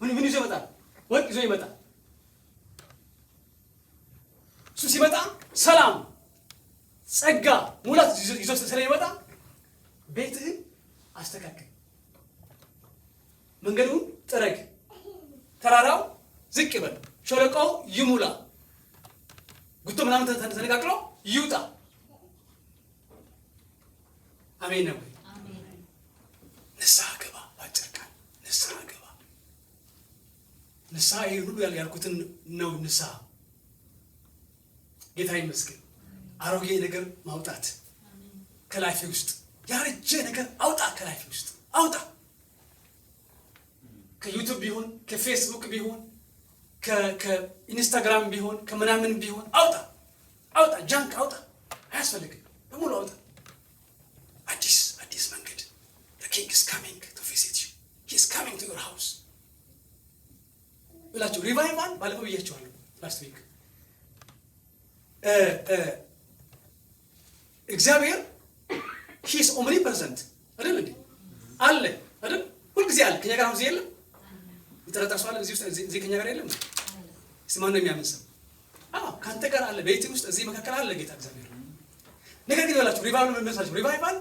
ምን ይዞ ይመጣል? ወርቅ ይዞ ይመጣል። እሱ ሲመጣ ሰላም፣ ጸጋ፣ ሙላት ይዞ ስለሚመጣ ቤትህን አስተካክል፣ መንገዱን ጥረግ፣ ተራራው ዝቅ ይበል፣ ሸለቆው ይሙላ፣ ጉቶ ምናምን ተነቃቅሎ ይውጣ። አሜን ነው። ንስሐ ገባ፣ ባጭር ቃል ንስሐ ገባ። ንስሐ ይሄ ሁሉ ያልኩትን ነው። ንስሐ ጌታ ይመስገን። አሮጌ ነገር ማውጣት ከላይፍ ውስጥ፣ ያረጀ ነገር አውጣ ከላይፍ ውስጥ አውጣ። ከዩቲዩብ ቢሆን ከፌስቡክ ቢሆን ከኢንስታግራም ቢሆን ከምናምን ቢሆን አውጣ፣ ጃንክ አውጣ፣ አያስፈልግም፣ በሙሉ አውጣ። አዲስ መንገድ። the king is coming to visit you, he is coming to your house ብላችሁ ሪቫይቫል ባለፈው ብያችኋለሁ ላስት ዊክ። እግዚአብሔር he is omnipresent አይደል እንዴ? አለ አይደል? ሁልጊዜ አለ። ከኛ ጋር አሁን እዚህ የለም? ይጠረጠር ሰው አለ እዚህ ከኛ ጋር የለም? እስቲ ማን ነው የሚያምን ሰው? ካንተ ጋር አለ፣ ቤት ውስጥ እዚህ መካከል አለ ጌታ እግዚአብሔር። ነገር ግን ይላችሁ ሪቫይቫል ምን መሰላችሁ? ሪቫይቫል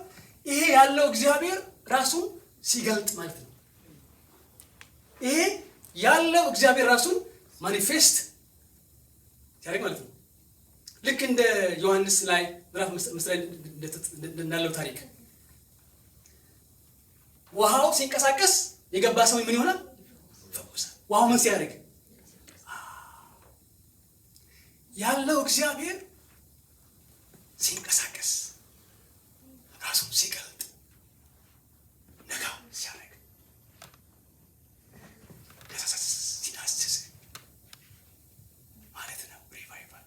ይሄ ያለው እግዚአብሔር ራሱን ሲገልጥ ማለት ነው። ይሄ ያለው እግዚአብሔር ራሱን ማኒፌስት ሲያደርግ ማለት ነው። ልክ እንደ ዮሐንስ ላይ ምዕራፍ 5 ላይ እንዳለው ታሪክ ውሃው ሲንቀሳቀስ የገባ ሰው ምን ይሆናል? ይፈወሳል። ውሃው ምን ሲያደርግ ያለው እግዚአብሔር ሲንቀሳቀስ ራሱን ሲገልጥ ነጋ ሲያደርግ ሲዳስስ ማለት ነው። ሪቫይቫል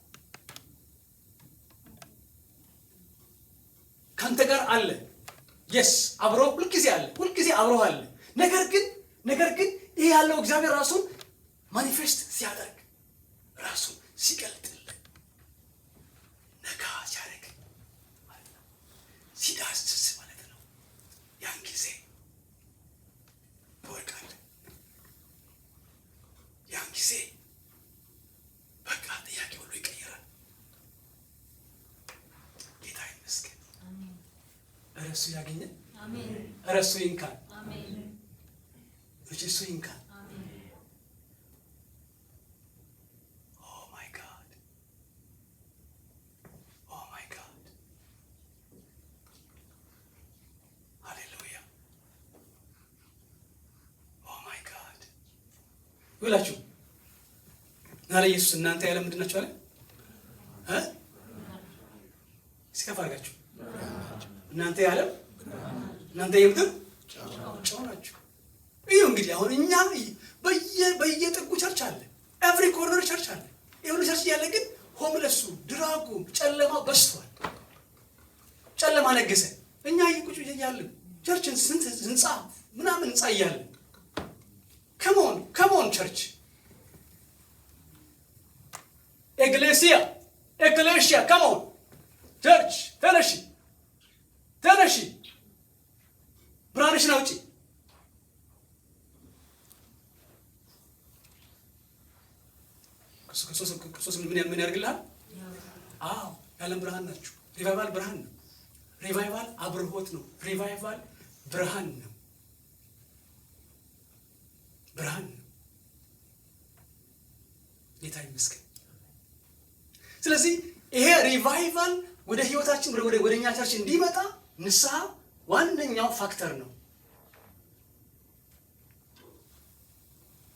ከአንተ ጋር አለ። የስ አብሮ ሁልጊዜ አለ፣ ሁልጊዜ አብሮ አለ። ነገር ግን ይህ ያለው እግዚአብሔር ራሱን ማኒፌስት ሲያደርግ ራሱን ሲገልጥል ነጋ ሲያደርግ ማለት ነው። ሲዳስስ ማለት ነው። ያን ጊዜ ትወድቃለህ። ያን ጊዜ በቃ ጥያቄ ሁሉ ይቀየራል። ጌታ ይመስገን። ኧረ እሱ ያገኘን፣ ኧረ እሱ ይንካን፣ እሱ ይንካን። ይላችሁ ናለ ኢየሱስ እናንተ ያለ ምንድን ናችሁ አለ? እስከፍ አድርጋችሁ እናንተ ያለ እናንተ የምድር ጨው ናችሁ። ይኸው እንግዲህ አሁን እኛ በየጥጉ ቸርች አለ፣ ኤቭሪ ኮርነር ቸርች አለ። ይሁን ቸርች እያለ ግን ሆምለሱ ድራጉ ጨለማ በስቷል። ጨለማ ነገሰ። እኛ ቁጭ እያለን ቸርችን ስንት ህንፃ ምናምን ህንፃ እያለን come on church ecclesia come on church ተነሺ ብርሃንሽን አውጪ። ክርስቶስ ምን ያደርግልሃል? አዎ የዓለም ብርሃን ናችሁ። ሪቫይቫል ብርሃን ነው። ሪቫይቫል አብርሆት ነው። ሪቫይቫል ብርሃን ነው። ብርሃን ነው። ጌታ ይመስገን። ስለዚህ ይሄ ሪቫይቫል ወደ ህይወታችን ወደ እኛ ቸርች እንዲመጣ ንስሐ ዋነኛው ፋክተር ነው።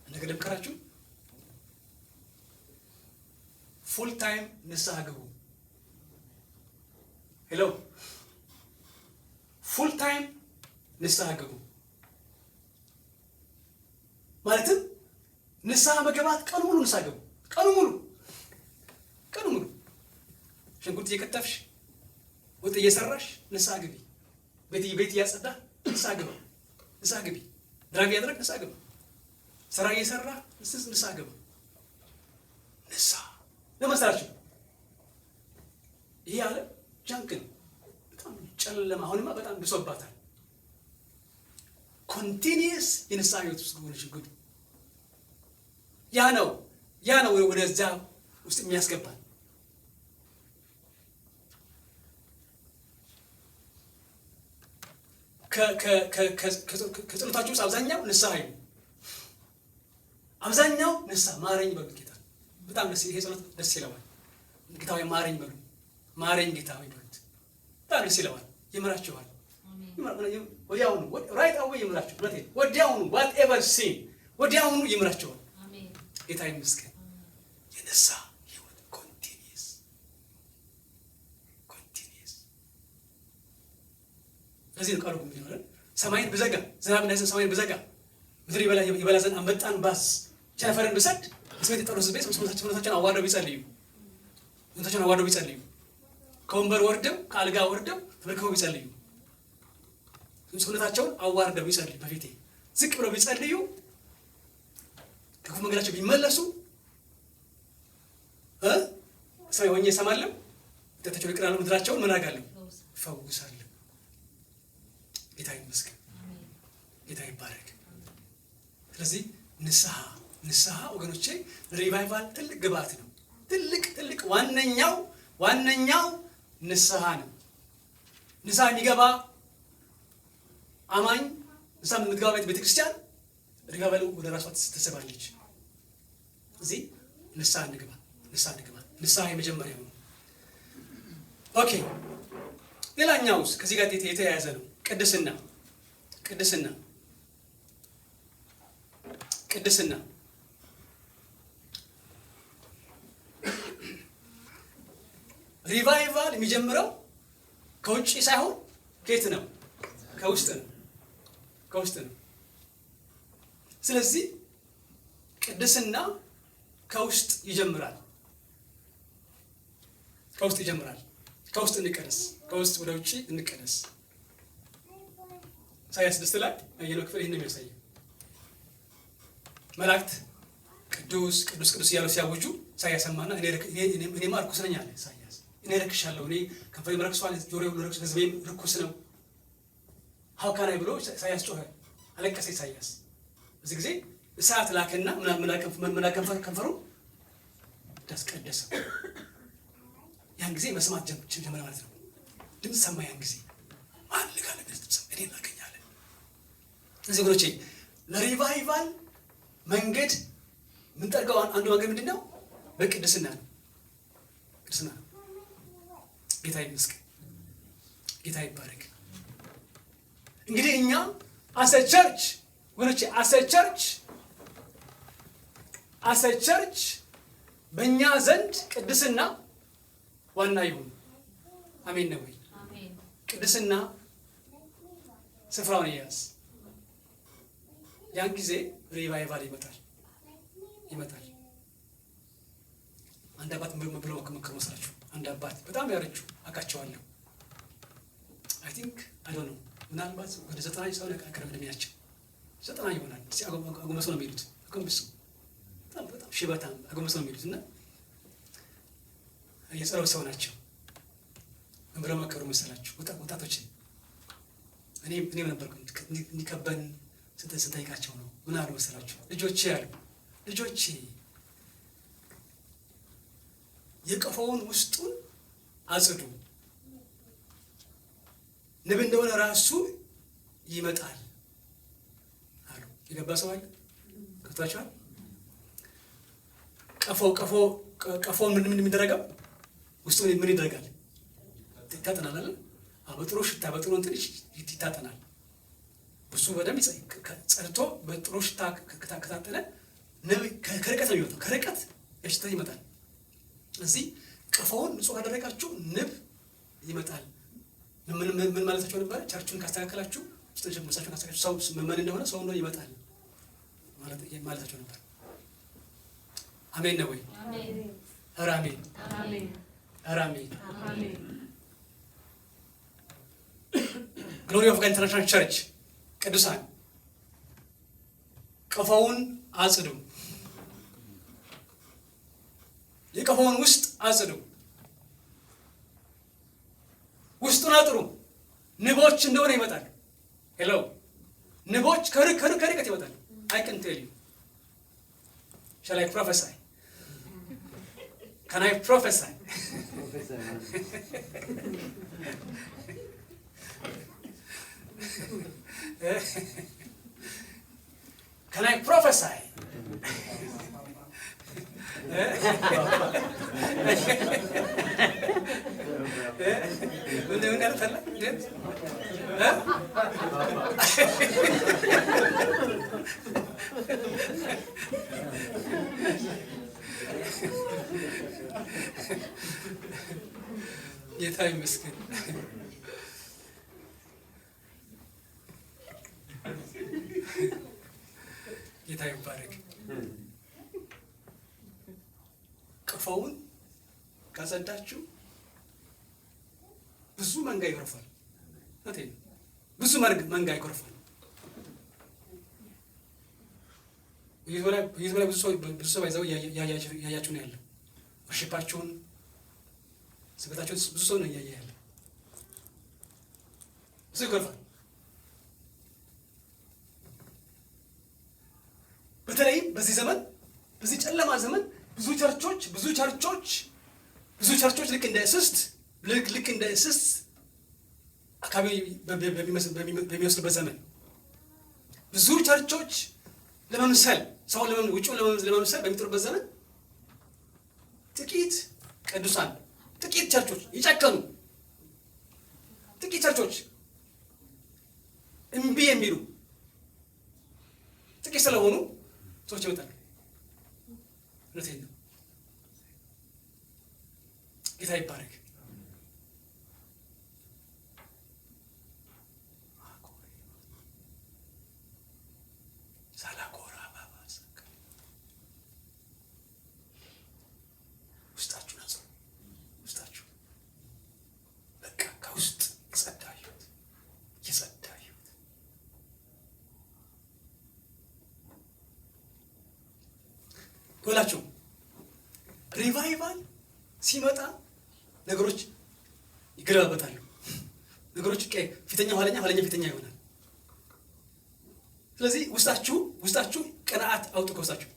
እንደገና ልምከራችሁ፣ ፉል ታይም ንስሐ ግቡ። ሄሎ፣ ፉል ታይም ንስሐ ግቡ ማለትም ንስሐ መገባት ቀኑ ሙሉ ንስሐ ገቡ። ቀኑ ሙሉ ሽንኩርት እየከተፍሽ ወጥ እየሰራሽ ንስሐ ግቢ። ቤት እያጸዳ ንስሐ ግባ፣ ንስሐ ግቢ። ድራግ እያደረግ ንስሐ ግባ። ስራ እየሰራ ንስሐ ግባ። ንስሐ ለመሰላችሁ ይሄ ዓለም ጃንክ ነው። በጣም ጨለማ፣ አሁንማ በጣም ብሶባታል። ኮንቲኒየስ የንስሐ ህይወት ውስጥ ሆነሽ ግዱ። ያ ነው ወደዛ ውስጥ የሚያስገባል። ከጸሎታችሁ ውስጥ አብዛኛው ንስሐ ነው። አብዛኛው ንስሐ ማረኝ በሉ ጌታ። በጣም ይሄ ጸሎት ደስ ይለዋል። ጌታ ሆይ ማረኝ በሉ። ማረኝ ጌታ ሆይ በሉት። በጣም ደስ ይለዋል። ይምራችኋል። ወዲያውኑ ራይት አዌይ ይምራችሁ። ወዲያውኑ ዋትኤቨር ሲን ወዲያውኑ ይምራችኋል። ጌታ ይመስገን። የንስሐ ህይወት ኮንቲኒየስ ለዚህ ነው ቃሉ የሚሆነው። ሰማይን ብዘጋ ዝናብ እንዳይዘንብ ሰማይን ብዘጋ ምድር ይበላ ዘንድ አንበጣን ባዝ ቸነፈርን ብሰድ ስሜት የጠሩ ህዝቤ ሰውነታቸውን አዋርደው ቢጸልዩ ከወንበር ወርደው ከአልጋ ወርደው ተመልክተው ቢጸልዩ ሰውነታቸውን አዋርደው ቢጸልዩ በፊቴ ዝቅ ብለው ቢጸልዩ ከክፉ መንገዳቸው ቢመለሱ ሰማይ ሆኜ እሰማለሁ፣ ኃጢአታቸውን ይቅር እላለሁ፣ ምድራቸውን ምን አደርጋለሁ? እፈውሳለሁ። ጌታ ይመስገን። ጌታ ይባረክ። ስለዚህ ንስሐ ወገኖቼ ሪቫይቫል ትልቅ ግብአት ነው። ትልቅ ዋነኛው ንስሐ ነው። ንስሐ የሚገባ አማኝ ንስሐ የምትገባ ቤተክርስቲያን ሪቫይቫል ወደ ራሷ ትስባለች። እዚህ ንስሐ እንግባ። ንስሐ እንግባ። ንስሐ የመጀመሪያው ነው። ኦኬ። ሌላኛውስ ከዚህ ጋር የተያያዘ ነው። ቅድስና ቅድስና ቅድስና ሪቫይቫል የሚጀምረው ከውጭ ሳይሆን ከየት ነው? ከውስጥ ነው። ከውስጥ ነው። ስለዚህ ቅድስና ከውስጥ ይጀምራል። ከውስጥ ይጀምራል። ከውስጥ እንቀደስ፣ ከውስጥ ወደ ውጭ እንቀደስ። ኢሳይያስ 6 ላይ ያየነው ክፍል ይህን ነው የሚያሳየው። መላእክት ቅዱስ ቅዱስ ቅዱስ እያሉ ሲያውጁ ኢሳይያስ ሰማና እኔማ ርኩስ ነኝ አለ ኢሳይያስ። እኔ ረክሻለሁ፣ እኔ ከንፈሬም ረክሷል፣ ጆሮዬ ሁሉ ረክሷል፣ ሕዝቤም ርኩስ ነው። ሀውካናይ ብሎ ኢሳይያስ ጮኸ፣ አለቀሰ ኢሳይያስ። በዚህ ጊዜ እሳት ላከና ምን ከንፈሩ ዳስቀደሰ። ያን ጊዜ መስማት ጀመረ ማለት ነው። ድምፅ ሰማ። ያን ጊዜ ማን ልካለ ድምፅ እኔ እናገኛለን። ስለዚህ ወገኖቼ ለሪቫይቫል መንገድ የምንጠርገው አንዱ መንገድ ምንድን ነው? በቅድስና ነው። ቅድስና ነው። ጌታ ይመስገን፣ ጌታ ይባረክ። እንግዲህ እኛ አሰ ቸርች ወገኖቼ አሰ ቸርች በእኛ ዘንድ ቅድስና ዋና ይሁን። አሜን ነው ወይ? ቅድስና ስፍራውን ይያዝ። ያን ጊዜ ሪቫይቫል ይመጣል። አንድ አባት ብለው መከሩ መሰላችሁ። አንድ አባት በጣም ያረጁ አውቃቸዋለሁ። አይ ቲንክ አይ ዶንት ኖ ምናልባት ወደ 90 ሰው ነቃቀረ እድሜያቸው 90 ይሆናል። አጎንበሰው ነው የሚሉት። አጎንበሰው በጣም ሽበታም አጎንበሰው ነው የሚሉት እና የጸሎት ሰው ናቸው። ምን ብለው መከሩ መሰላችሁ? ወጣቶችን እኔ ነበርኩ እንዲከበን ስንጠይቃቸው ነው። ምን አሉ መሰላችሁ? ልጆቼ የቀፎውን ውስጡን አጽዱ፣ ንብ እንደሆነ ራሱ ይመጣል አሉ። የገባ ሰው አለ? ገብቷችኋል? ቀፎ ምን የሚደረገው ውስጡ ምን ይደረጋል? ይታጠናል አይደል? በጥሩ ሽታ በጥሩ እንትን ይታጠናል። እሱ በደንብ ጸድቶ በጥሩ ሽታ ከታጠነ ንብ ከርቀት ነው የሚመጣው። ከርቀት የሽታ ይመጣል። እዚህ ቀፎውን ንጹህ ካደረጋችሁ ንብ ይመጣል። ምን ማለታቸው ነበረ? ቸርቹን ካስተካከላችሁ መሳችሁን ካስተካከላችሁ ሰው ምን እንደሆነ ሰው ነው ይመጣል ማለታቸው ነበር። አሜን ነው ወይ? ኧረ አሜን። ግሎሪ ኦፍ ጋድ ኢንተርናሽናል ቸርች ቅዱሳን ቀፎውን አጽዱ፣ የቀፎውን ውስጥ አጽዱ፣ ውስጡን አጥሩ። ንቦች እንደሆነ ይመጣሉ። ሄሎ ንቦች ከርቀት ይመጣሉ። I can tell you. Shall I prophesy? Can I prophesy? Can I prophesy? ምን ያልፈላ ጌታ ይመስገን። ጌታ ይባረክ። ቀፎውን ካጸዳችሁ ብዙ መንጋ ይጎርፋል። ብዙ መንጋ ይጎርፋል። ብዙ ሰው ይዘው ያያችሁ ነው ያለው። ወርሺፓችሁን ስበታችሁን ብዙ ሰው ነው እያየ ያለው። ብዙ ይጎርፋል። በተለይም በዚህ ዘመን በዚህ ጨለማ ዘመን ብዙ ቸርቾች ልክ እንደ እስስት አካባቢ በሚወስዱበት ዘመን ብዙ ቸርቾች ለመምሰል ሰውን ውጭውን ለመምሰል በሚጥሩበት ዘመን ጥቂት ቅዱሳን፣ ጥቂት ቸርቾች ይጨከኑ፣ ጥቂት ቸርቾች እምቢ የሚሉ ጥቂት ስለሆኑ ሰዎች ይመጣሉ። እውነቴን ነው። ጌታ ይባረክ። ውስጣችሁ ናቸው። ውስጣችሁ በቃ ከውስጥ የጸዳዩት ይላችሁ። ሪቫይቫል ሲመጣ ነገሮች ይገለባበታሉ። ነገሮች ፊተኛ ኋለኛ ፊተኛ ይሆናል። ስለዚህ ውስጣችሁ ቅንዓት አውጡ ከውስጣችሁ።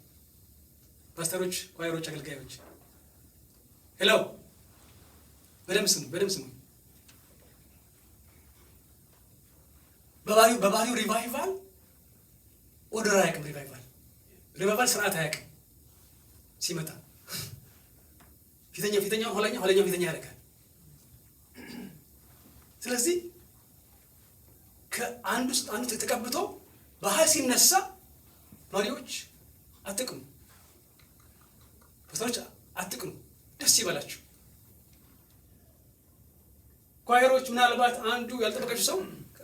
ፓስተሮች፣ ኳየሮች፣ አገልጋዮች ሄሎ በደምብ ስሙ። በባህሪው ሪቫይቫል ኦርደር አያውቅም። ሪቫይቫል ስርዓት አያውቅም። ሲመጣ ፊተኛው ኋለኛው ፊተኛ ያደርጋል። ስለዚህ ከአንዱ ተቀብቶ ባህል ሲነሳ መሪዎች አትቅኑ፣ ፓስተሮች አትቅኑ፣ ደስ ይበላችሁ። ኳየሮች ምናልባት አንዱ ያልጠበቃችሁ ሰው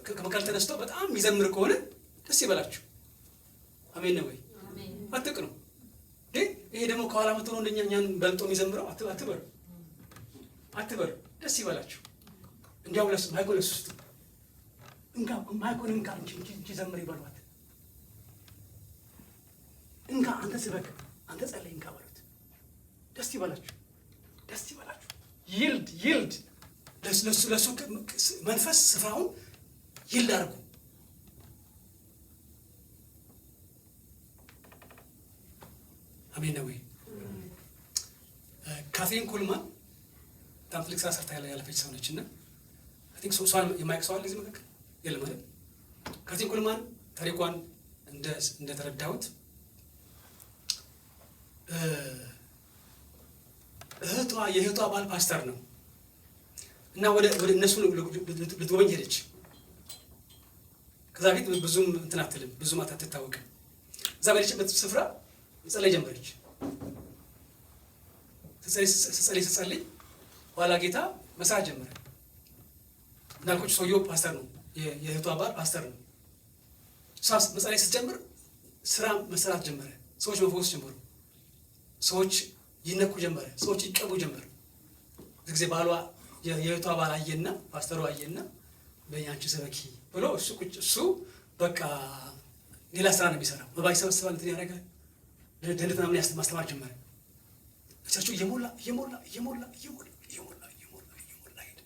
ከመካከል ተነስቶ በጣም የሚዘምር ከሆነ ደስ ይበላችሁ። አሜን ነው ወይ? አትቅኑ። ይሄ ደግሞ ከኋላ መጥቶ ነው እኛን በልጦ የሚዘምረው። አትበሩ፣ ደስ ይበላችሁ። እንዲያው ማይኮን ውስጥ ማይኮን እንጂ ዘምር ይበሏት። አንተ ስበክ፣ አንተ ጸለይ በሉት። ደስ ይበላችሁ። ይልድ ለሱ መንፈስ ስፍራውን ይልድ አድርጉ። አሜን ነው ወይ? ካትሪን ኩልማን በጣም ትልቅ ስራ ሰርታ ያለፈች ሰው ነች እና አይ ቲንክ ሶሷን የማይክ ሰው አለ እዚህ መካከል የለም አይደል? ካትሪን ኩልማን ታሪኳን እንደተረዳሁት የእህቷ ባል ፓስተር ነው እና ወደ እነሱ ልትጎበኝ ሄደች። ከዛ ቤት ብዙም እንትን አትልም፣ ብዙም አትታወቅም። እዛ በሄደችበት ስፍራ ጸለይ ጀመረች። ስትጸልይ ኋላ ጌታ መስራት ጀመረ። እንዳልኩት ሰውየው ፓስተር ነው፣ የእህቷ ባል ፓስተር ነው። እሷ መጸለይ ስትጀምር ስራ መሰራት ጀመረ። ሰዎች መፈወስ ጀመሩ። ሰዎች ይነኩ ጀመረ። ሰዎች ይቀቡ ጀመረ። ጊዜ ባሏ የእህቷ ባል አየና ፓስተሩ አየና በያንቺ ሰበኪ ብሎ እሱ በቃ ሌላ ስራ ነው የሚሰራው። መባይ ሰበስባ እንትን ያደርጋል። ለደህንነት ምናምን ማስተማር ጀመረ። እቻቸው እየሞላ ሄደ።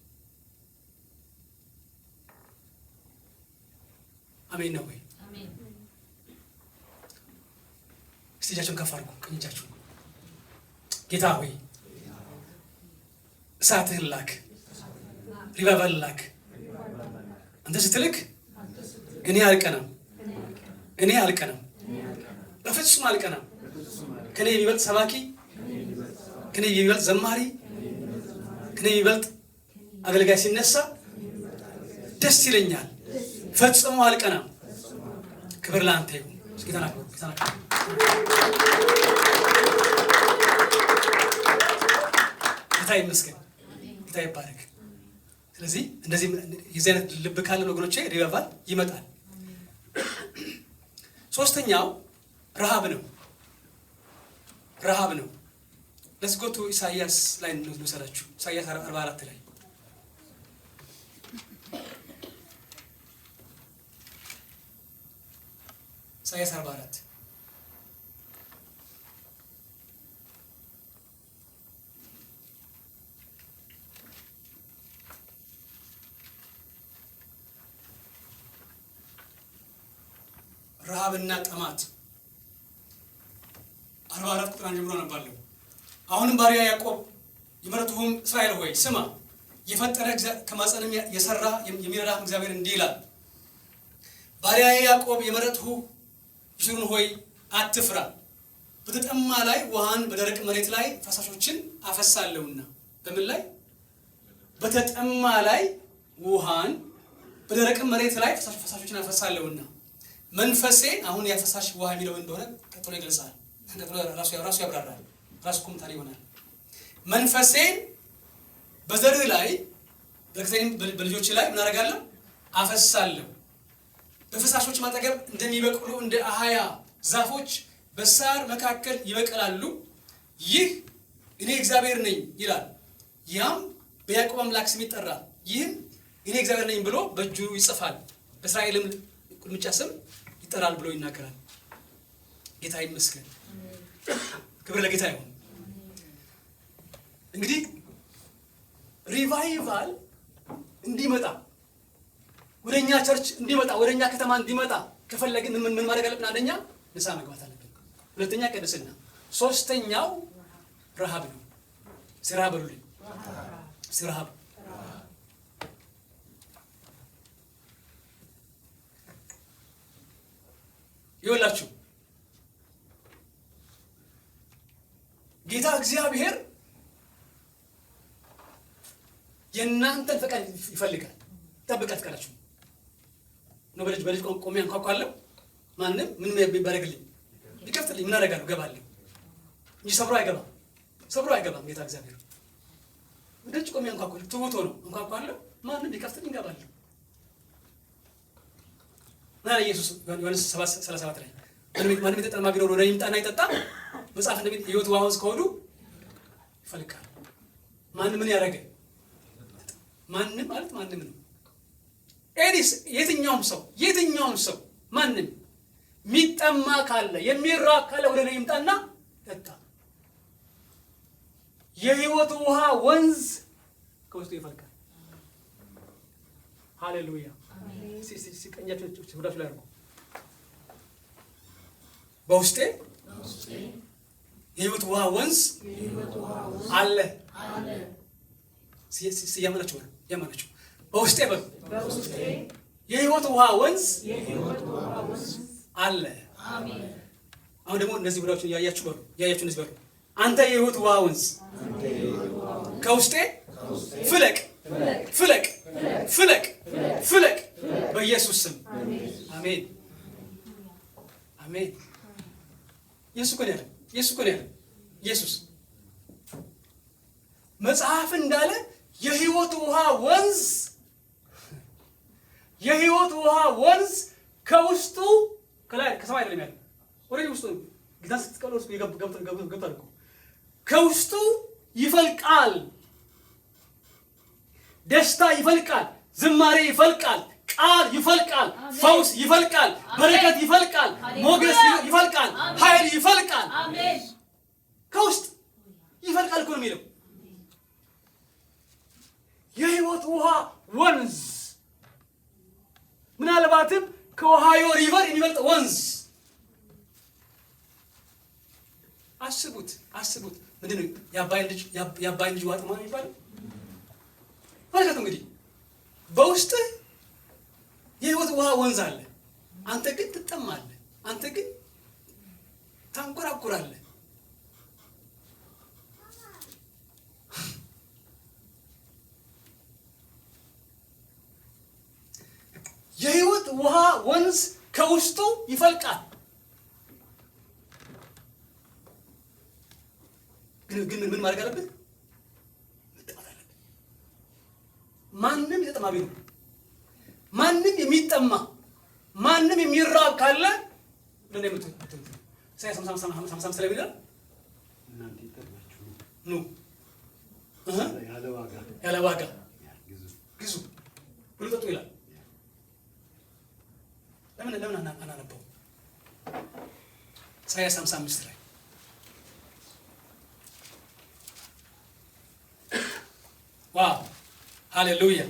አሜን ነው ወይ? እስቲ እጃቸውን ከፍ አድርጉ፣ ቀኝ እጃችሁን። ጌታ ሆይ እሳትህን ላክ፣ ሪቫይቫል ላክ። አንተ ስትልክ እኔ አልቀናም፣ በፍጹም አልቀናም። ከኔ የሚበልጥ ሰባኪ፣ ከኔ የሚበልጥ ዘማሪ፣ ከኔ የሚበልጥ አገልጋይ ሲነሳ ደስ ይለኛል። ፈጽሞ አልቀናም። ክብር ለአንተ ይሁን። ጌታና ጌታ ይመስገን፣ ጌታ ይባረክ። ስለዚህ እንደዚህ የዚህ አይነት ልብ ካለ ወገኖቼ ሪቫይቫል ይመጣል። ሶስተኛው ረሃብ ነው። let's go to ኢሳይያስ ላይ እንወሰዳችሁ። ኢሳይያስ 44 ላይ ኢሳይያስ 44 ረሃብና ጠማት 44 ቁጥር ጀምሮ አነባለሁ። አሁንም ባሪያ ያዕቆብ የመረጥሁም እስራኤል ሆይ ስማ፣ የፈጠረ ከማፀንም የሰራ የሚረዳህ እግዚአብሔር እንዲህ ይላል፣ ባሪያ ያዕቆብ የመረጥሁ ይሹሩን ሆይ አትፍራ፣ በተጠማ ላይ ውሃን በደረቅ መሬት ላይ ፈሳሾችን አፈሳለሁና። በምን ላይ? በተጠማ ላይ ውሃን በደረቅ መሬት ላይ ፈሳሾችን አፈሳለሁና መንፈሴን። አሁን ያፈሳሽ ውሃ የሚለው እንደሆነ ቀጥሎ ይገልጻል። ቀጥሎ ራሱ ያብራራል። ራሱ ኮምታሪ ይሆናል። መንፈሴን በዘርህ ላይ በልጆች ላይ ምን አደርጋለሁ? አፈሳለሁ። በፈሳሾች ማጠገብ እንደሚበቅሉ እንደ አህያ ዛፎች በሳር መካከል ይበቅላሉ። ይህ እኔ እግዚአብሔር ነኝ ይላል። ያም በያዕቆብ አምላክ ስም ይጠራል። ይህም እኔ እግዚአብሔር ነኝ ብሎ በእጁ ይጽፋል። በእስራኤልም ቁልምጫ ስም ይጠራል ብሎ ይናገራል። ጌታ ይመስገን። ክብር ለጌታ ይሁን። እንግዲህ ሪቫይቫል እንዲመጣ ወደኛ ቸርች እንዲመጣ ወደኛ ከተማ እንዲመጣ ከፈለግን ምን ማድረግ አለብን? አንደኛ ንስሐ መግባት አለብን። ሁለተኛ ቅድስና፣ ሶስተኛው ረሃብ ነው። ሲራብ በሉልኝ። ሲራብ ይወላችሁ ጌታ እግዚአብሔር የእናንተን ፈቃድ ይፈልጋል። ጠብቃት ካላችሁ ነው። በልጅ ቆሜ አንኳኳለሁ፣ ማንም ምን ቢባረግልኝ ቢከፍትልኝ ምን አደርጋለሁ? ገባለሁ እንጂ ሰብሮ አይገባም። ጌታ እግዚአብሔር ደጅ ቆሜ አንኳኳለሁ፣ ትውቶ ነው አንኳኳለሁ፣ ማንም ቢከፍትልኝ ገባለሁ። ና ኢየሱስ ዮሐንስ 7:37 ላይ ማንም የተጠማ ቢኖር ወደ እኔ ይምጣና ይጠጣ፣ መጽሐፍ እንደሚል ሕይወት ውሃ ወንዝ ከሆዱ ይፈልቃል። ማንም ምን ያደረገ? ማንም ማለት ማንም ነው። ኤዲስ የትኛውም ሰው ማንም የሚጠማ ካለ የሚራብ ካለ ወደ እኔ ይምጣና ይጠጣ። የሕይወት ውሃ ወንዝ ከውስጡ ይፈልቃል። ሃሌሉያ። ሲቀኛቸው ሁዳችሁ ላይ አድርጉ። በውስጤ የሕይወት ውሃ ወንዝ አለ። ያማናችሁ በውስጤ በሉ። የሕይወት ውሃ ወንዝ አለ። አሁን ደግሞ እነዚህ ብላችሁ ያያችሁ በሉ። እነዚህ በሉ። አንተ የሕይወት ውሃ ወንዝ ከውስጤ ፍለቅ ፍለቅ ፍለቅ ፍለቅ፣ በኢየሱስ ስም አሜን አሜን። ኢየሱስ እኮ ነው ያለው። ኢየሱስ መጽሐፍ እንዳለ የሕይወት ውሃ ወንዝ ከውስጡ ከላይ ከሰማይ አይደለም ያለው። ወሬ ውስጡ ጌታ ስትቀበሉ ውስጡ ገብቷል እኮ። ከውስጡ ይፈልቃል። ደስታ ይፈልቃል፣ ዝማሬ ይፈልቃል፣ ቃል ይፈልቃል፣ ፈውስ ይፈልቃል፣ በረከት ይፈልቃል፣ ሞገስ ይፈልቃል፣ ኃይል ይፈልቃል። ከውስጥ ይፈልቃል እኮ ነው የሚለው። የሕይወት ውሃ ወንዝ ምናልባትም ከኦሃዮ ሪቨር የሚበልጥ ወንዝ። አስቡት። ምንድን ነው የአባይን ልጅ ዋጥማ የሚባለው? ማለት ነው እንግዲህ በውስጥ የሕይወት ውሃ ወንዝ አለ። አንተ ግን ትጠማለህ። አንተ ግን ታንኮራኩራለህ። የሕይወት ውሃ ወንዝ ከውስጡ ይፈልቃል። ግን ምን ማድረግ አለበት? መጠማት አለበት። ማንም የተጠማ ቢሆን፣ ማንም የሚጠማ፣ ማንም የሚራብ ካለ ለኔ ኢሳይያስ 55 ስለሚል እናንተ ይጠማችሁ ኑ ያለ ዋጋ ግዙ ብሉ ጠጡ ይላል። ለምን አናነበው? ኢሳይያስ 55 ላይ ዋው ሃሌሉያ።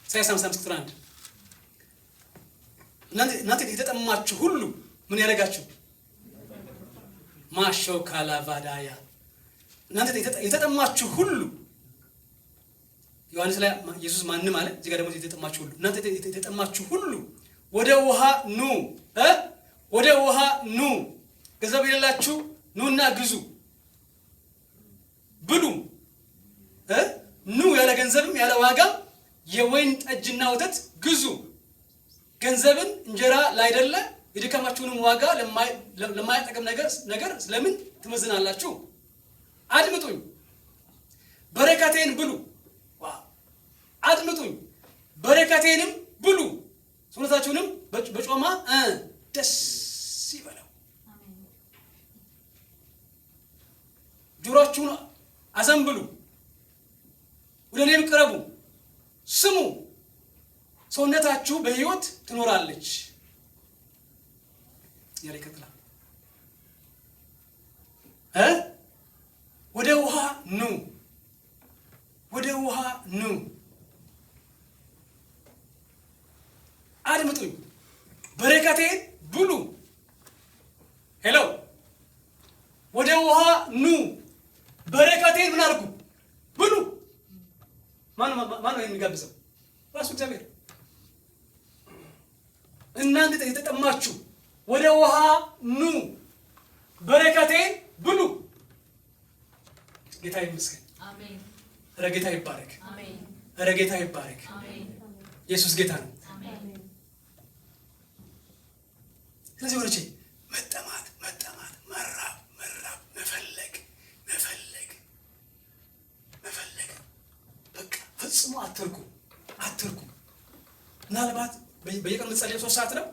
ኢሳይያስ 55 ቁጥር 1 እናንተ የተጠማችሁ ሁሉ ምን ያደርጋችሁ? ማሾው ካላቫዳያ እናንተ የተጠማችሁ ሁሉ ዮሐንስ ላይ ኢየሱስ ማንም አለ። እዚህ ጋር ደግሞ የተጠማችሁ ሁሉ እናንተ የተጠማችሁ ሁሉ ወደ ውሃ ኑ ወደ ውሃ ኑ፣ ገንዘብ የሌላችሁ ኑና ግዙ፣ ብሉ። ኑ ያለ ገንዘብም ያለ ዋጋም የወይን ጠጅና ወተት ግዙ። ገንዘብን እንጀራ ላይደለ የድካማችሁንም ዋጋ ለማይጠቅም ነገር ለምን ትመዝናላችሁ? አድምጡኝ፣ በረከቴን ብሉ። አድምጡኝ፣ በረከቴንም ብሉ፣ ሰውነታችሁንም በጮማ ደስ ይበለው። ጆሮአችሁን አዘንብሉ፣ ወደ እኔም ቅረቡ፣ ስሙ፣ ሰውነታችሁ በሕይወት ትኖራለች። ያለ ይቀጥላል። ወደ ውሃ ኑ፣ ወደ ውሃ ኑ። አድምጡኝ፣ በረከቴን ብሉ። ሄሎ፣ ወደ ውሃ ኑ፣ በረከቴን ምን አድርጉ? ብሉ። ማን ነው የሚጋብዘው? ራሱ እግዚአብሔር። እናንተ የተጠማችሁ ወደ ውሃ ኑ፣ በረከቴን ብሉ። ጌታ ይመስገን። አሜን። ኧረ ጌታ ይባረክ። አሜን። ኧረ ጌታ ይባረክ። አሜን። ኢየሱስ ጌታ ነው። አሜን። ስለዚህ ወርቼ መጠማት፣ መራብ፣ መፈለግ በቃ ፈጽሞ አትርኩ። ምናልባት በየቀኑ የምትጸልየው 3 ሰዓት ነው፣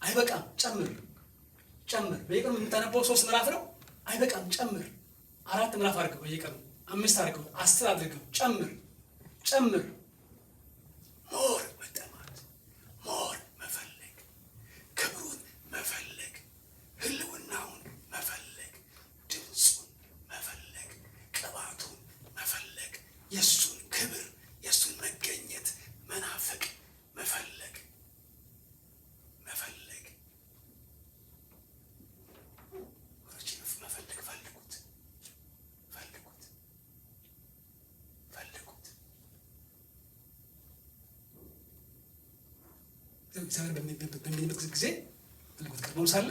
አይበቃም። ጨምር። በየቀኑ የምታነበው 3 ምዕራፍ ነው፣ አይበቃም። ጨምር። 4 ምዕራፍ አድርገው፣ በየቀኑ 5 አድርገው፣ 10 አድርገው። ጨምር። ሞር መጠማት፣ ሞር መፈለግ፣ ክብሩን መፈለግ፣ ህልውናውን መፈለግ፣ ድምፁን መፈለግ፣ ቅባቱን መፈለግ፣ የእሱን ክብር፣ የእሱን መገኘት መናፈቅ፣ መፈለግ። እግዚአብሔር በሚልበት ጊዜ ፈልጉት፣ ቀድሞም ሳለ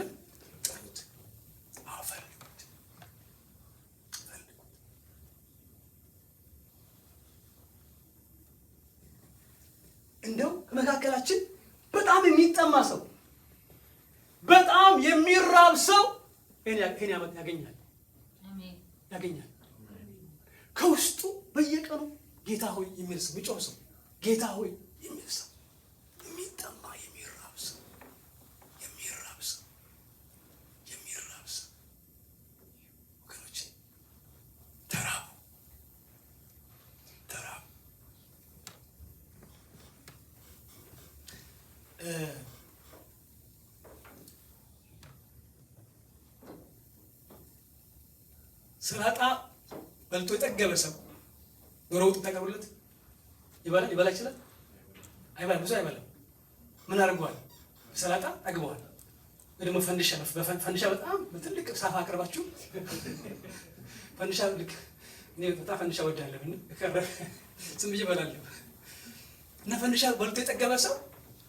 ጠሩት። ፈልጉት። እንደው ከመካከላችን በጣም የሚጠማ ሰው፣ በጣም የሚራብ ሰው ይሄን ያገኛል። ከውስጡ በየቀኑ ጌታ ሆይ የሚል ሰው፣ የሚጮህ ሰው፣ ጌታ ሆይ የሚል ሰው፣ የሚጠማ የሚራብ ሰው። ወገኖቼ ተራቡ። ሰላጣ በልቶ የጠገበ ሰው ዶሮ ወጥ ታቀርቡለት ይበላ ይችላል? አይበላም። ብዙ አይበላም። ምን አድርገዋል? ሰላጣ ጠግበዋል። ደግሞ ፈንዲሻ በጣም በትልቅ ሳፋ አቅርባችሁ ፈንዲሻ ልክ እኔ በጣም ፈንዲሻ ወዳለሁ ዝም ብዬ እበላለሁ። እና ፈንዲሻ በልቶ የጠገበ ሰው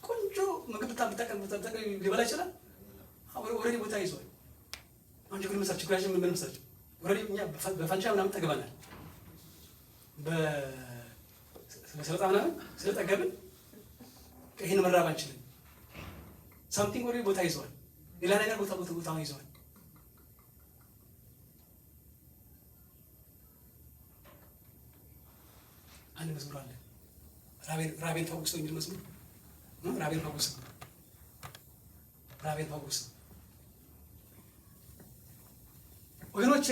ቆንጆ ምግብ ብታቀርብ ሊበላ ይችላል? ኦልሬዲ ቦታ ይዟል። አንቺ ግን መሳችሁ ግራሽን ምን መሳችሁ ኦልሬዲ እኛ በፈንዲሻ ምናምን ጠግበናል። በሰላጣ ምናምን ስለጠገብን ይሄን መራብ አንችልም። ሳምቲንግ ኦልሬዲ ቦታ ይዟል። ሌላ ነገር ቦታ ይዟል። አንድ መዝሙር አለ፣ ራቤን ፈውስ የሚል መዝሙር። ራቤን ፈውስ። ወገኖቼ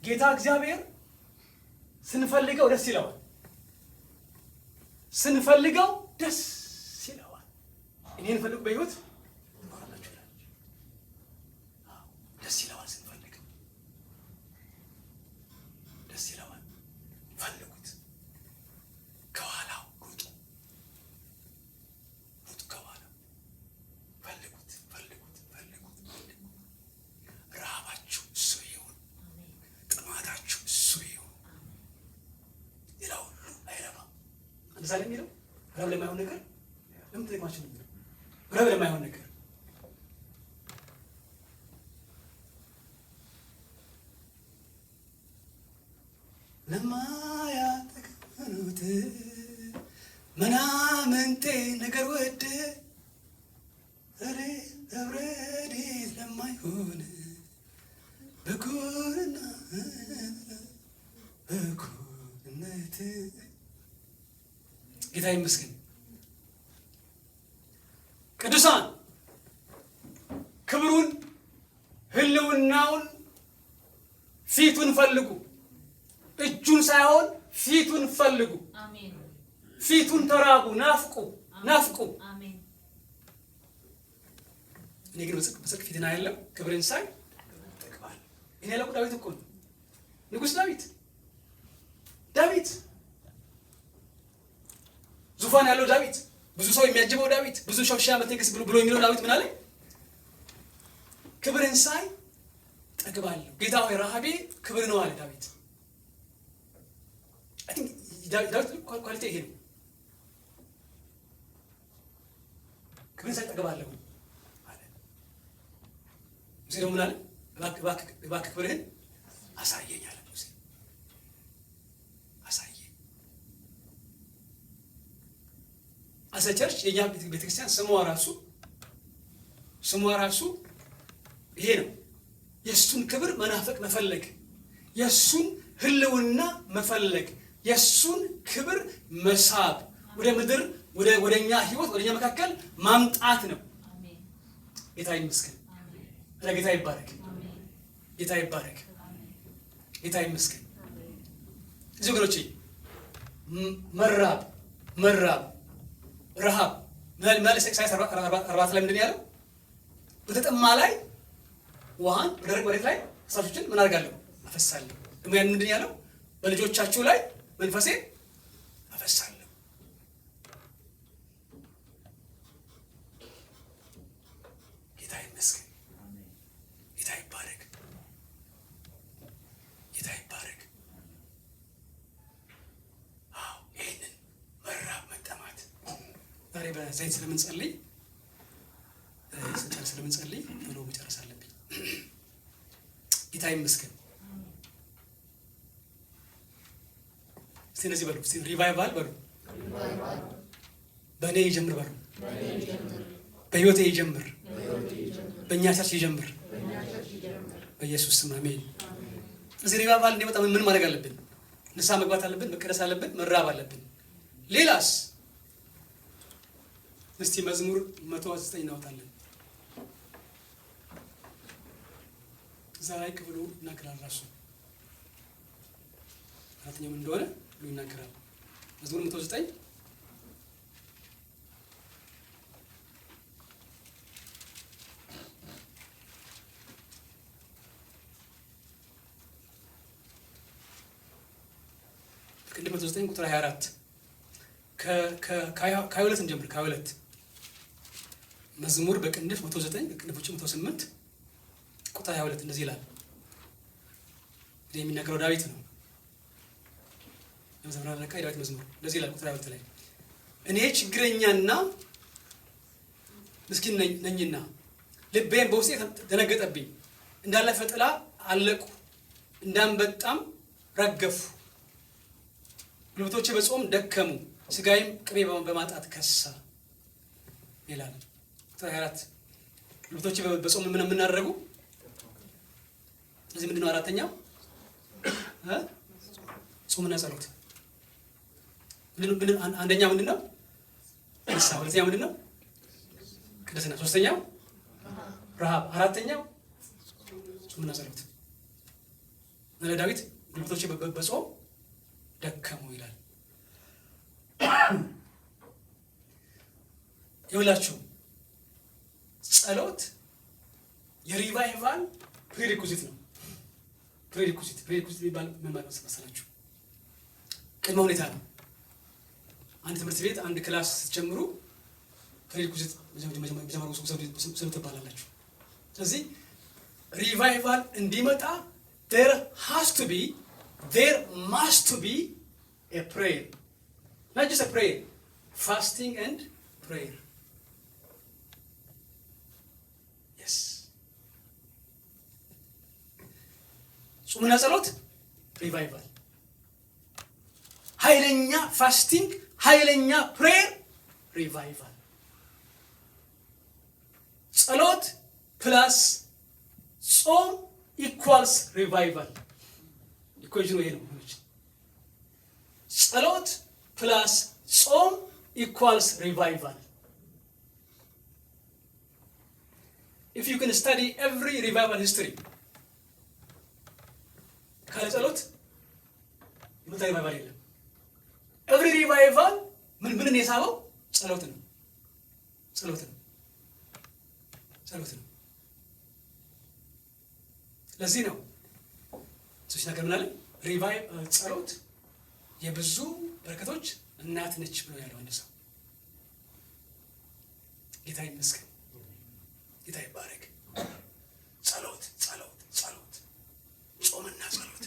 ጌታ እግዚአብሔር ስንፈልገው ደስ ይለዋል። እኔን ፈልጉ በሕይወት ትኖራላችሁ ይላል። ደስ ይለዋል። ስንፈልገው ደስ ይለዋል። ፈልጉት። ከኋላው ሩጡ። ከኋላው ፈልጉት። ረሃባችሁ እሱ ይሁን፣ ጥማታችሁ እሱ ይሁን። ሌላ ሁሉ አይረባም። እንደዛ የሚለው ረብ ለማይሆን ነገር ለምን ትጠቅማችሁ ነው? ረብ ለማይሆን ነገር ለማያጠግቡት ምናምንቴ ነገር ወደ ረድኤት ለማይሆን በኩርነት ጌታ ይመስገን። ቅዱሳን ክብሩን ህልውናውን ፊቱን ፈልጉ። እጁን ሳይሆን ፊቱን ፈልጉ። ፊቱን ተራቡ፣ ናፍቁ። እኔ ግን በጽድቅ ፊትና ያለው ክብርን ሳይ እጠግባለሁ። እኔ ያለው ዳዊት እኮ ነው። ንጉሥ ዳዊት ዙፋን ያለው ዳዊት፣ ብዙ ሰው የሚያጅበው ዳዊት፣ ብዙ ሺህ ዓመት ንግሥ ብሎ የሚለው ዳዊት ምን አለ? ክብርን ሳይ እጠግባለሁ። ጌታ ሆይ ረሃቤ ክብር ነው አለ ዳዊት። ዳዊት ኳሊቲ ይሄ ነው። ክብርን ሳይ እጠግባለሁ አለ። ሙሴ ደግሞ ምን አለ? እባክህ ክብርህን አሳየኝ አለ ሙሴ። አሳየኝ። አሰ ቸርች የኛ ቤተክርስቲያን ስሟ ራሱ ይሄ ነው። የእሱን ክብር መናፈቅ መፈለግ፣ የእሱን ህልውና መፈለግ፣ የእሱን ክብር መሳብ፣ ወደ ምድር ወደኛ ህይወት ወደኛ መካከል ማምጣት ነው። ጌታ ይመስገን። ጌታ ይባረክ። ጌታ ይባረክ። ጌታ ይመስገን። እዚህ ወገኖቼ መራብ ረሃብ ኢሳይያስ 44 ላይ ምንድን ነው ያለው? በተጠማ ላይ ውሃን በደረቅ መሬት ላይ ፈሳሾችን ምን አደርጋለሁ? አፈሳለሁ። ደግሞ ያን ምንድን ያለው? በልጆቻችሁ ላይ መንፈሴን አፈሳለሁ። ጌታ ይመስገን። ጌታ ይባረክ። ጌታ ይባረክ። አዎ ይህንን መራብ መጠማት ዛሬ በዘይት ስለምንጸልይ ቶሎ መጨረስ አለብኝ። ጌታ ይመስገን። እስቲ እነዚህ በሉ። እስቲ ሪቫይቫል በሉ። በእኔ ይጀምር በሉ። በህይወቴ ይጀምር። በእኛ ቸርች ይጀምር። በኢየሱስ ስም አሜን። እዚህ ሪቫይቫል እንዲመጣ ምን ማድረግ አለብን? ንስሐ መግባት አለብን። መቀደስ አለብን። መራብ አለብን። ሌላስ? እስቲ መዝሙር 109 እናወጣለን። እዛ ላይ ክፍሉ ይናገራል። ራሱ አራተኛው ምን እንደሆነ ብሎ ይናገራል። መዝሙር 109 ቅንፍ 109 ቁጥር 24 ከ22 እንጀምር። ከ22 መዝሙር በቅንፍ 109 በቅንፎች 108 ቁጥር 22 እንደዚህ ይላል። የሚናገረው ዳዊት ነው። የመዝሙር አለቃ የዳዊት መዝሙር እንደዚህ ይላል። ቁጥር 22 ላይ እኔ ችግረኛና ምስኪን ነኝና ልቤን በውስጤ ደነገጠብኝ፣ እንዳለፈ ጥላ አለቁ፣ እንዳንበጣም ረገፉ፣ ጉልበቶቼ በጾም ደከሙ፣ ስጋዬም ቅቤ በማጣት ከሳ ይላል። ቁጥር 24 ጉልበቶቼ በጾም ምን እናደርጉ? እዚህ ምንድነው? አራተኛው ጾምና ጸሎት። አንደኛው ምንድነው? ንስሐ። ሁለተኛው ምንድነው? ቅድስና። ሶስተኛው ረሃብ። አራተኛው ጾምና ጸሎት። ዳዊት ጉልበቶቼ በጾም ደከሙ ይላል። ይኸውላችሁ ጸሎት የሪቫይቫል ፕሪሪኩዚት ነው። ፕሪሪኩዚት የሚባል ምን ማለት መሰላችሁ? ቅድመ ሁኔታ ነው። አንድ ትምህርት ቤት አንድ ክላስ ስትጀምሩ ፕሪሪኩዚት መጀመሪያ ሰው ትባላላችሁ። ስለዚህ ሪቫይቫል እንዲመጣ there must be a prayer, not just a prayer, fasting and prayer. Yes. ጾምና ጸሎት ሪቫይቫል ኃይለኛ ፋስቲንግ፣ ኃይለኛ ፕሬየር ሪቫይቫል። ጸሎት ፕላስ ጾም ኢኳልስ ሪቫይቫል። ኢኩዌሽኑ ይሄ ነው። ጸሎት ፕላስ ጾም ኢኳልስ ሪቫይቫል። If you can study every revival history, ካለ ጸሎት የመጣ ሪቫይቫል የለም። every revival ምንን የሳበው ጸሎት ነው። ለዚህ ነው እሱ ነገር ምን አለ? ጸሎት የብዙ በረከቶች እናት ነች ብሎ ያለው አንድ ሰው። ጌታ ይመስገን፣ ጌታ ይባረክ። ጸሎት፣ ጾምና ጸሎት።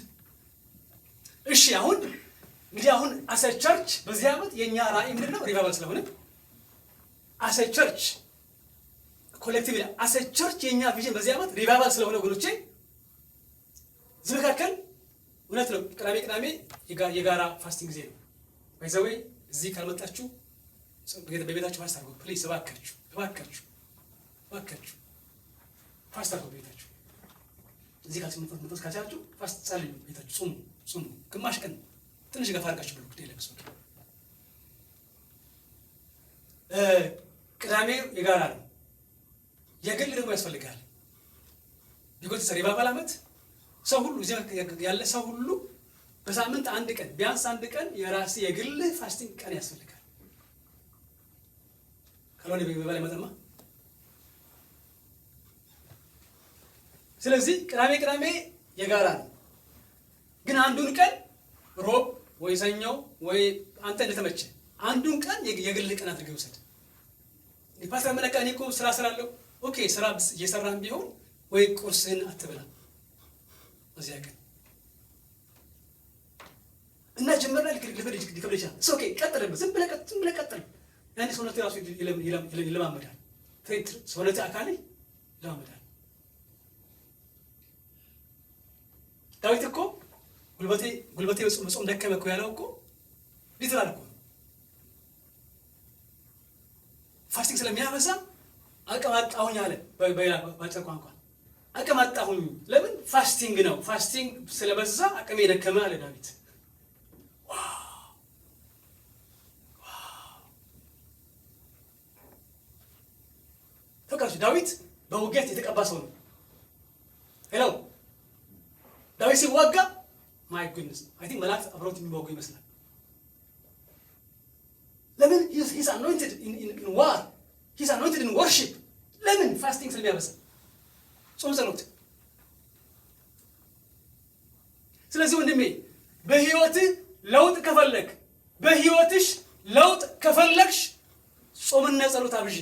እሺ አሁን አሰ ቸርች በዚህ ዓመት የኛ ራዕይ ምንድን ነው? ሪቫይቫል ስለሆነ አሰ ቸርች ኮሌክቲቭ አሰ ቸርች የኛ ቪዥን በዚህ ዓመት ሪቫይቫል ስለሆነ ወገኖቼ እዚህ መካከል እውነት ነው ቅዳሜ የጋራ ፋስቲንግ ጊዜ ነው። ባይዘዌ እዚህ ካልመጣችሁ በቤታችሁ ፋስት አድርጉ ፕሊዝ። እባካችሁ ፋስት አድርጉ በቤታችሁ። እዚህ ካልመጣችሁ ካልቻላችሁ ፋስት ጸልዩ ቤታችሁ። ጾሙ ግማሽ ቀን ትንሽ ገፋ አድርጋችሁ ብሉ። ግዴ ለብሶ ቅዳሜ የጋራ ነው። የግል ደግሞ ያስፈልጋል። ቢኮዝ ሪቫይቫል ዓመት ሰው ሁሉ እዚህ ያለ ሰው ሁሉ በሳምንት አንድ ቀን ቢያንስ አንድ ቀን የራስ የግል ፋስቲንግ ቀን ያስፈልጋል። ካልሆነ በበላይ መጠማ። ስለዚህ ቅዳሜ የጋራ ነው። ግን አንዱን ቀን ሮብ ወይ ሰኞ ወይ አንተ እንደተመቸ አንዱን ቀን የግል ቀን አድርገህ ውሰድ። ፓስተር መለካ እኔ እኮ ስራ ስላለው ኦኬ፣ ስራ እየሰራን ቢሆን ወይ ቁርስህን አትበላ በዚያ ቀን እና ጀመርና ሊከብድ ይችላል። ኦኬ ቀጥልበት፣ ዝም ብለህ ቀጥል። ያኔ ሰውነት ራሱ ይለማመዳል። ሰውነት አካል ይለማመዳል። ዳዊት እኮ ጉልበቴ መጾም ደከመ እኮ ያለው እኮ ሊትራል እኮ ፋስቲንግ ስለሚያበዛ አቅም አጣሁኝ አለ። በአጭር ቋንቋ አቅም አጣሁኝ። ለምን? ፋስቲንግ ነው። ፋስቲንግ ስለበዛ አቅሜ ደከመ አለ ዳዊት። ተቀርሽ ዳዊት በውጊያት የተቀባ ሰው ነው። ሄሎ ዳዊት ሲዋጋ ማይ ጉድነስ አይ ቲንክ መላእክት አብረውት የሚዋጉ ይመስላል። ለምን? he's anointed in war, he's anointed in worship። ለምን? ፋስቲንግ ስለሚያበዛ ጾም ጸሎት። ስለዚህ ወንድሜ በህይወትህ ለውጥ ከፈለክ፣ በህይወትሽ ለውጥ ከፈለክሽ ጾምና ጸሎት አብዢ።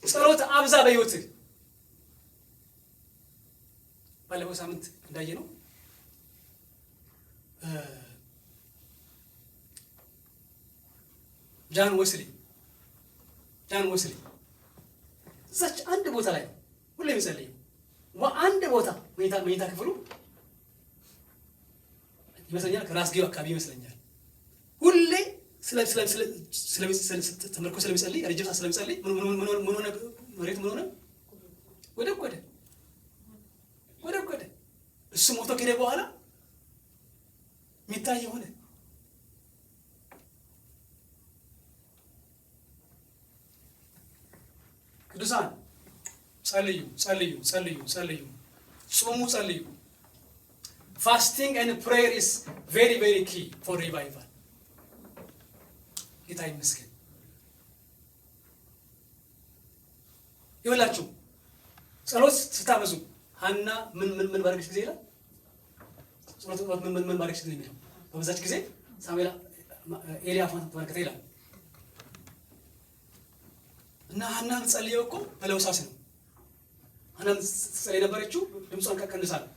ጸሎት አብዛ በህይወትህ። ባለፈው ሳምንት እንዳየነው ጃን ወስሊ እዛች አንድ ቦታ ላይ ሁሌ የሚጸልየው በአንድ ቦታ መኝታ ክፍሉ ይመስለኛል፣ ከራስጌው አካባቢ ይመስለኛል። ሁሌ ተመርኮ ስለሚጸልይ ረጅም ሰዓት ስለሚጸልይ ምን ሆነ? መሬት ምን ሆነ? ወደቆደ። እሱ ሞቶ ከሄደ በኋላ የሚታይ ሆነ። ቅዱሳን ጸልዩ፣ ጾሙ፣ ጸልዩ። Fasting and prayer is very very key for revival. ጌታ ይመስገን። ይኸውላችሁ ጸሎት ስታበዙ ሐና ምን ባረገች ጊዜ ይላል? ጸሎት ምን ባረገች ጊዜ ይላል? በበዛች ጊዜ ሳሙኤል ኤሊ አፏን ተመለከተ ይላል። እና ሐና ጸልየው እኮ በለውሳስ ነው። ሐና ጸልየ ነበረችው ድምጿን ቀንሳ ነው።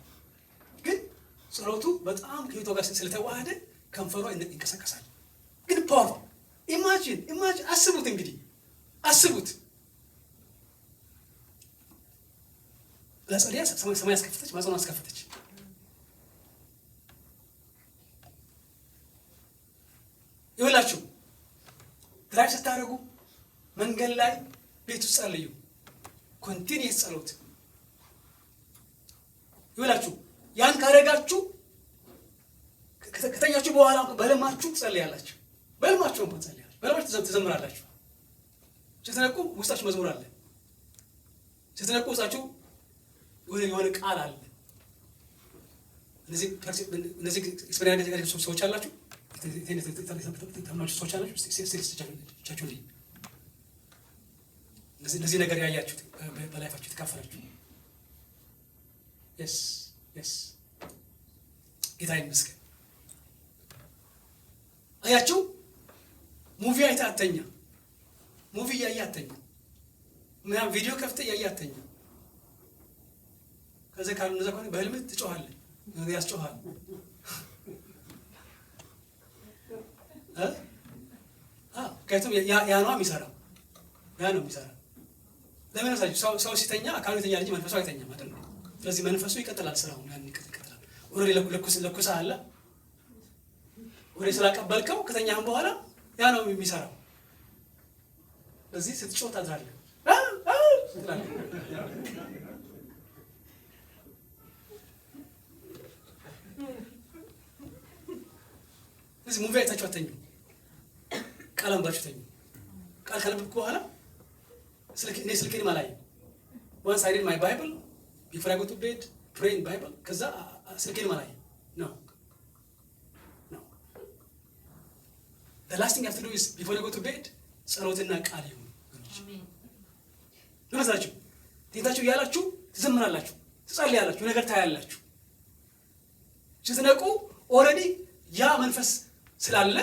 ግን ጸሎቱ በጣም ከህይወቷ ጋር ስለተዋሃደ ከንፈሯ ይንቀሳቀሳል። ግን ፓወር ኢማጂን አስቡት፣ እንግዲህ አስቡት። ለጸልያ ሰማይ አስከፈተች፣ ማጽኗን አስከፈተች። ድራይቭ ስታደርጉ መንገድ ላይ ቤት ውስጥ ጸልዩ። ኮንቲኒየስ ጸሎት ይውላችሁ። ያን ካደረጋችሁ ከተኛችሁ በኋላ በልማችሁ ትጸልያላችሁ። በልማችሁ ትዘምራላችሁ። ስትነቁ ውስጣችሁ መዝሙር አለ። ስትነቁ ውስጣችሁ የሆነ ቃል አለ። እነዚህ ኤክስፔሪንስ ሰዎች አላችሁ፣ ሰዎች አላችሁ። እነዚህ ነገር ያያችሁት በላይፋችሁ የተካፈላችሁ። የስ ጌታ ይመስገን። አያችሁ፣ ሙቪ አይተህ አተኛ፣ ሙቪ እያየህ አተኛ፣ ምናምን ቪዲዮ ከፍተህ እያየህ አተኛ። ከዛ ካልነዛ ከሆነ በህልምህ ትጮኻለህ፣ ያስጮኻል። ምክንያቱም ያ ነው የሚሰራው፣ ያ ነው የሚሰራው። ለምን መሰላችሁ? ሰው ሲተኛ አካሉ የተኛ እንጂ መንፈሱ አይተኛም አይደል? ስለዚህ መንፈሱ ይቀጥላል፣ ስራውን ያን ይቀጥላል። ወሬ ለኩሳ አለ ወሬ ስላቀበልከው ከተኛህም በኋላ ያ ነው የሚሰራው። ስለዚህ ስትጮህ ታድራለህ። ስለዚህ ሙቪ አይታችሁ አተኙ፣ ቃል አንባችሁ ተኙ። ቃል ካነበብኩ በኋላ እኔ ስልኬን ማላየ once I read my Bible before I go to bed, pray in Bible, ከዛ ስልኬን ማላየ ነው። The last thing I have to do is before I go to bed ጸሎትና ቃል ይሁን። ለምሳሌ ትንታችሁ ያላችሁ ትዘምራላችሁ፣ ትጸልያላችሁ፣ ነገር ታያላችሁ። ስትነቁ ኦልሬዲ ያ መንፈስ ስላለ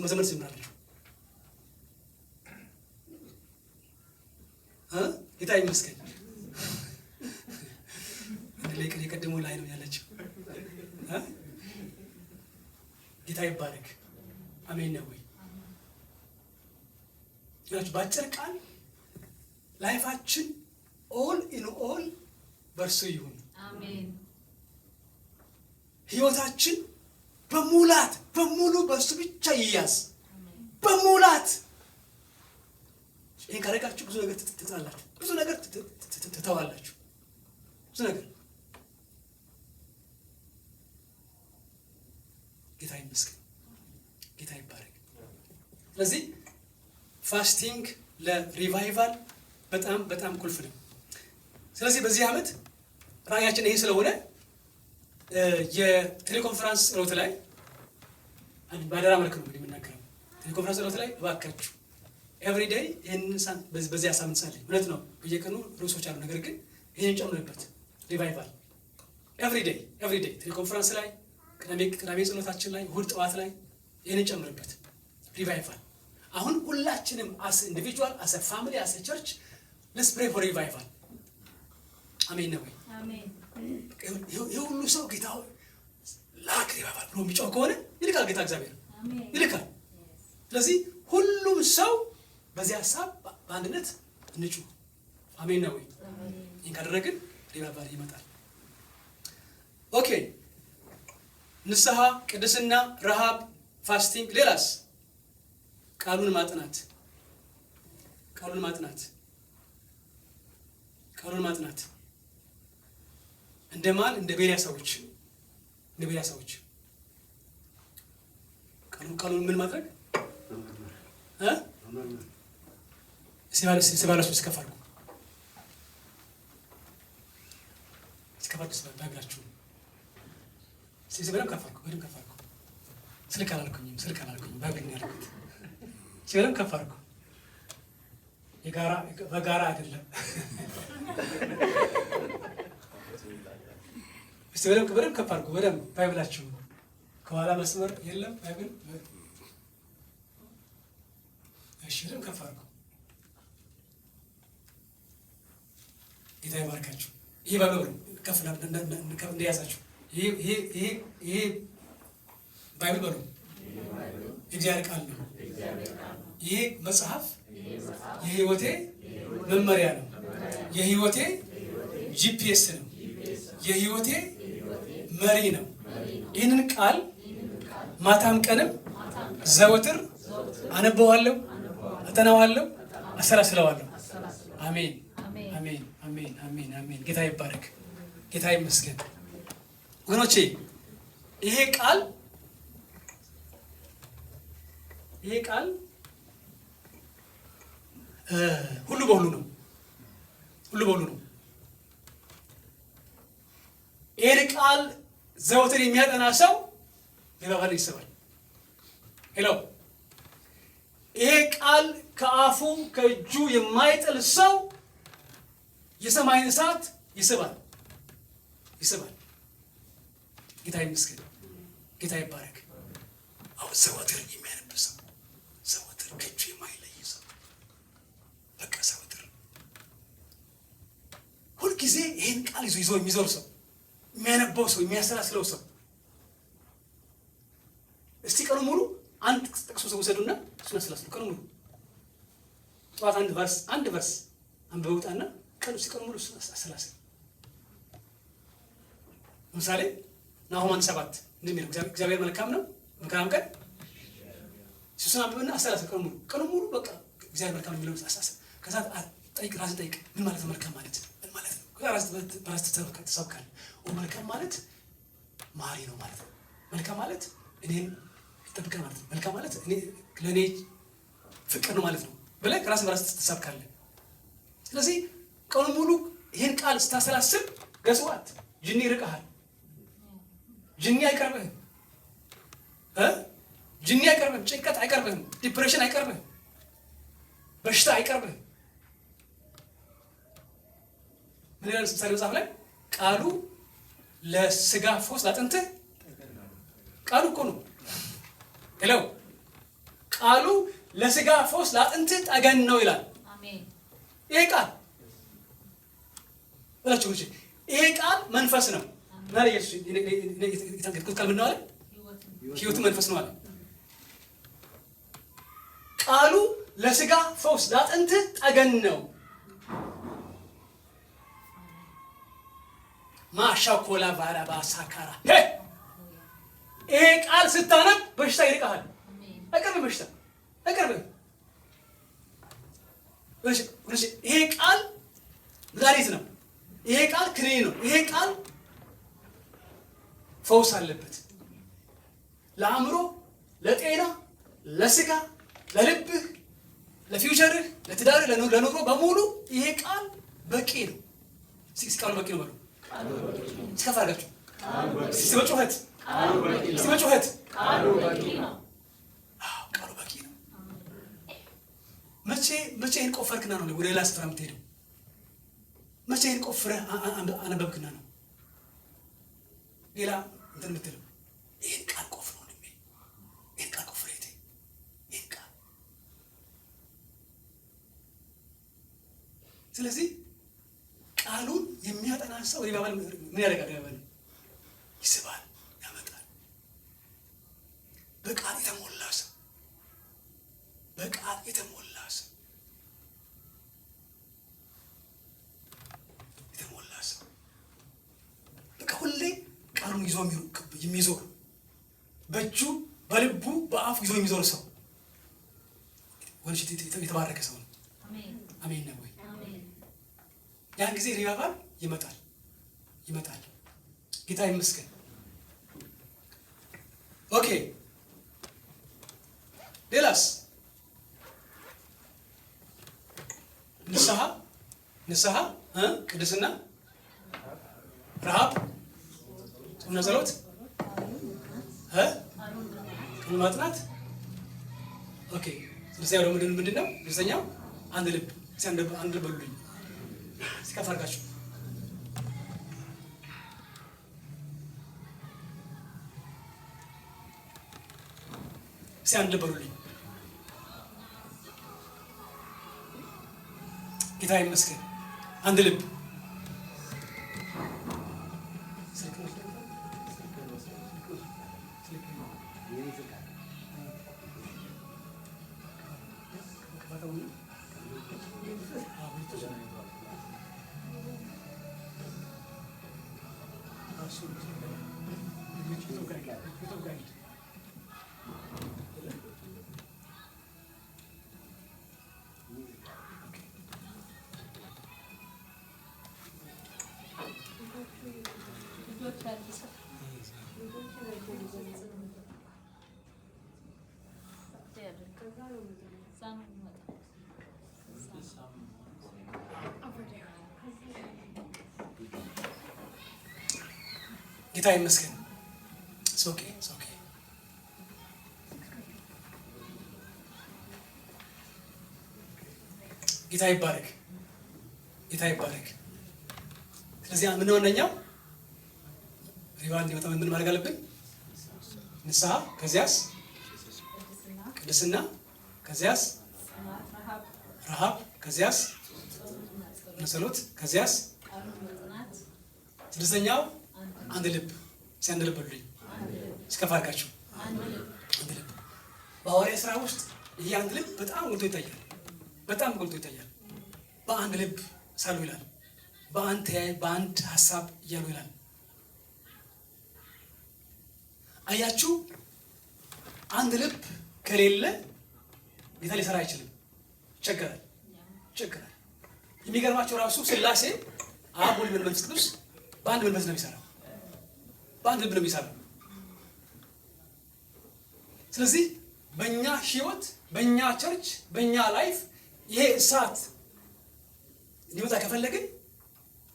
መዘመር ትጀምራላችሁ። ጌታ ይመስገን። አንድ የቀደመው ላይ ነው ያለችው። ጌታ ይባረክ። አሜን ነው ወይ? ያች ባጭር ቃል ላይፋችን ኦል ኢን ኦል በርሱ ይሁን። አሜን። ህይወታችን በሙላት በሙሉ በርሱ ብቻ ይያዝ። በሙላት ይሄን ካረጋችሁ ብዙ ነገር ትጥላላችሁ፣ ብዙ ነገር ትተዋላችሁ፣ ብዙ ነገር። ጌታ ይመስገን፣ ጌታ ይባረክ። ስለዚህ ፋስቲንግ ለሪቫይቫል በጣም በጣም ቁልፍ ነው። ስለዚህ በዚህ ዓመት ራእያችን ይሄ ስለሆነ የቴሌኮንፈረንስ ጸሎት ላይ ባደራ መልክ ነው የምናገረው። ቴሌኮንፈረንስ ጸሎት ላይ እባካችሁ ኤቭሪዴይ ይህንን በዚህ ሀሳብ እንጸልይ። እውነት ነው በየቀኑ ርዕሶች አሉ፣ ነገር ግን ይህን ጨምርበት። ሪቫይቫል ኤቭሪዴይ ቴሌኮንፈረንስ ላይ፣ ቅዳሜ ጸሎታችን ላይ፣ እሑድ ጠዋት ላይ ይህን ጨምርበት። ሪቫይቫል አሁን ሁላችንም አስ ኢንዲቪጁዋል አስ ፋሚሊ አስ ቸርች ሌትስ ፕሬይ ፎር ሪቫይቫል። አሜን ነው ወይ? አሜን። የሁሉ ሰው ጌታ ላክ ሪቫይቫል ብሎ የሚጮህ ከሆነ ይልካል ጌታ እግዚአብሔር ይልካል። ስለዚህ ሁሉም ሰው በዚህ ሀሳብ በአንድነት እንጩህ። አሜን ነው ወይ? ይህን ካደረግን ሪቫይቫል ይመጣል። ኦኬ፣ ንስሐ፣ ቅድስና፣ ረሃብ፣ ፋስቲንግ፣ ሌላስ? ቃሉን ማጥናት እንደማን? እንደ ቤሪያ ሰዎች ቃሉን ምን ማድረግ ሲባለሱ እስከፋርኩ ባግራችሁ በደምብ ከፋርኩ ስልክ አላልኩኝም ባግኝ ያልኩት ሲበለም ከፋርኩ በጋራ አይደለም። እስቲ በደምብ ከፋርኩ በደምብ ባይብላችሁ ከኋላ መስመር የለም ባይብል። እሺ በደምብ ከፋርኩ። ጌታ ይባርካችሁ። ይሄ ባይብል ከፍ እንደያዛችሁ ይሄ ባይብል በሉ እግዚአብሔር ቃል ነው። ይሄ መጽሐፍ የህይወቴ መመሪያ ነው። የህይወቴ ጂፒኤስ ነው። የህይወቴ መሪ ነው። ይህንን ቃል ማታም ቀንም ዘወትር አነበዋለሁ፣ አጠናዋለሁ፣ አሰላስለዋለሁ። አሜን አሜን አሜን አሜን አሜን። ጌታ ይባረክ፣ ጌታ ይመስገን። ወገኖቼ ይሄ ቃል ሁሉ በሁሉ ነው። ሁሉ በሁሉ ነው። ይሄን ቃል ዘወትር የሚያጠና ሰው ሊባባል ይስባል። ሄሎ ይሄ ቃል ከአፉ ከእጁ የማይጥል ሰው የሰማይን እሳት ይስባል። ጌታ ይመስገን፣ ጌታ ይባረክ። አሁን ዘወትር የሚያነብ ሰው፣ ዘወትር ከእጁ የማይለይ ሰው፣ በቃ ዘወትር ሁልጊዜ ይሄን ቃል ይዞ የሚዞር ሰው፣ የሚያነበው ሰው፣ የሚያሰላስለው ሰው። እስቲ ቀኑ ሙሉ አንድ ጥቅስ ውሰዱና እሱን አሰላስሉ። ቀኑ ሙሉ ጠዋት አንድ ቨርስ አንብበውጣና ቀኑ ሙሉ እሱን አሰላስሉ። ለምሳሌ ናሆም 1:7 እንደሚለው እግዚአብሔር መልካም ነው፣ መልካም ቀን እሱን አንብበና አሰላስል። ቀኑ ሙሉ በቃ እግዚአብሔር መልካም ነው የሚለውን አሰላስል። ከዛ ራስን ጠይቅ፣ ምን ማለት ነው መልካም ማለት? ምን ማለት ነው? ከዛ ራስህ ተሰብካለህ። መልካም ማለት ማሪ ነው ማለት ነው። መልካም ማለት እኔን ይጠብቃል ማለት ነው። መልካም ማለት ለእኔ ፍቅር ነው ማለት ነው ብለህ ራስህ በራስህ ተሰብካለህ። ስለዚህ ቀኑ ሙሉ ይህን ቃል ስታሰላስል ገስዋት ጅኒ ይርቀሃል። ጅኒ አይቀርብህም። ጅኒ አይቀርብህም። ጭንቀት አይቀርብህም። ዲፕሬሽን አይቀርብህም። በሽታ አይቀርብህም። ምን ይላል ምሳሌ መጽሐፍ ላይ? ቃሉ ለስጋ ፈውስ ላጥንትህ። ቃሉ እኮ ነው። ሄሎ ቃሉ ለስጋ ፈውስ ላጥንትህ ጠገን ነው ይላል። ይሄ ቃል ብላችሁ ይሄ ቃል መንፈስ ነው። እና ኢየሱስ የተናገረው ቃል ምን ነው አለ? ሕይወቱ መንፈስ ነው አለ። ቃሉ ለስጋ ፈውስ ላጥንትህ ጠገን ነው። ማሻኮላ ባራባ ሳካራ ይሄ ቃል ስታነብ በሽታ ይርቀሃል። አይቀርብም። በሽታ አይቀርብም። ይሄ ቃል መድኃኒት ነው። ይሄ ቃል ክኒን ነው። ይሄ ቃል ፈውስ አለበት። ለአእምሮ፣ ለጤና፣ ለስጋ፣ ለልብህ፣ ለፊውቸርህ፣ ለትዳርህ፣ ለኑሮ በሙሉ ይሄ ቃል በቂ ነው። ቃሉ በቂ ነው በሉ። እስከፍ አድርጋችሁ እስቲ በጩኸት ቃሉ በቂ ነው። መቼ ይህን ቆፈርክና ነው ወደ ሌላ ስፍራ የምትሄደው? መቼ ይህን ቆፍረህ አነበብክና ነው ሌላ እንትን የምትለው? ይህን ቃል ቆፍር ነው። ይህን ቃል ቆፍር ሄቴ ይህን ቃል። ስለዚህ ቃሉን የሚያጠና ሰው ሊባባል ምን ያደርጋል? ሊባባል ይስባል፣ ያመጣል። በቃል የተሞላ ሰው በቃ ሁሌ ቃሉን ይዞ የሚዞር በእጁ በልቡ በአፉ ይዞ የሚዞር ሰው ወንሽ የተባረከ ሰው ነው። አሜን ነው ወይ? ያን ጊዜ ሪቫይቫል ይመጣል። ጌታ ይመስገን። ኦኬ ሌላስ? ንስሐ፣ ቅድስና፣ ረሃብ፣ ጾምና ጸሎት፣ ማጥናት። ኦኬ ስለዚህ ያው ምንድን ነው? ሶስተኛው አንድ ልብ። አንድ ልብ በሉልኝ እስከፍ አድርጋችሁ አንድ ልብ በሉልኝ። ጌታ ይመስገን። አንድ ልብ ጌታ ይመስገን። ኦኬ ጌታ ይባረክ። ስለዚህ ምን ሆነኛው ሪቫን እንዲመጣ ምን ማድረግ አለብን? ንስሐ፣ ከዚያስ ቅድስና፣ ከዚያስ ረሃብ፣ ከዚያስ ጸሎት፣ ከዚያስ ስድስተኛው አንድ ልብ። አንድ ልብ በሉልኝ እስከፍ አድርጋችሁ። አንድ ልብ በሐዋርያት ሥራ ውስጥ ይህ አንድ ልብ በጣም ጎልቶ ይታያል። በአንድ ልብ ሳሉ ይላል። በአንድ ሀሳብ እያሉ ይላል። አያችሁ፣ አንድ ልብ ከሌለ ጌታ ሊሰራ አይችልም። ይቸገራል። የሚገርማቸው ራሱ ሥላሴ አብ፣ ወልድ፣ መንፈስ ቅዱስ በአንድ መንፈስ ነው የሚሰራው። በአንድ ልብ ነው የሚሰራው። ስለዚህ በእኛ ህይወት፣ በእኛ ቸርች፣ በእኛ ላይፍ ይሄ እሳት እንዲመጣ ከፈለግን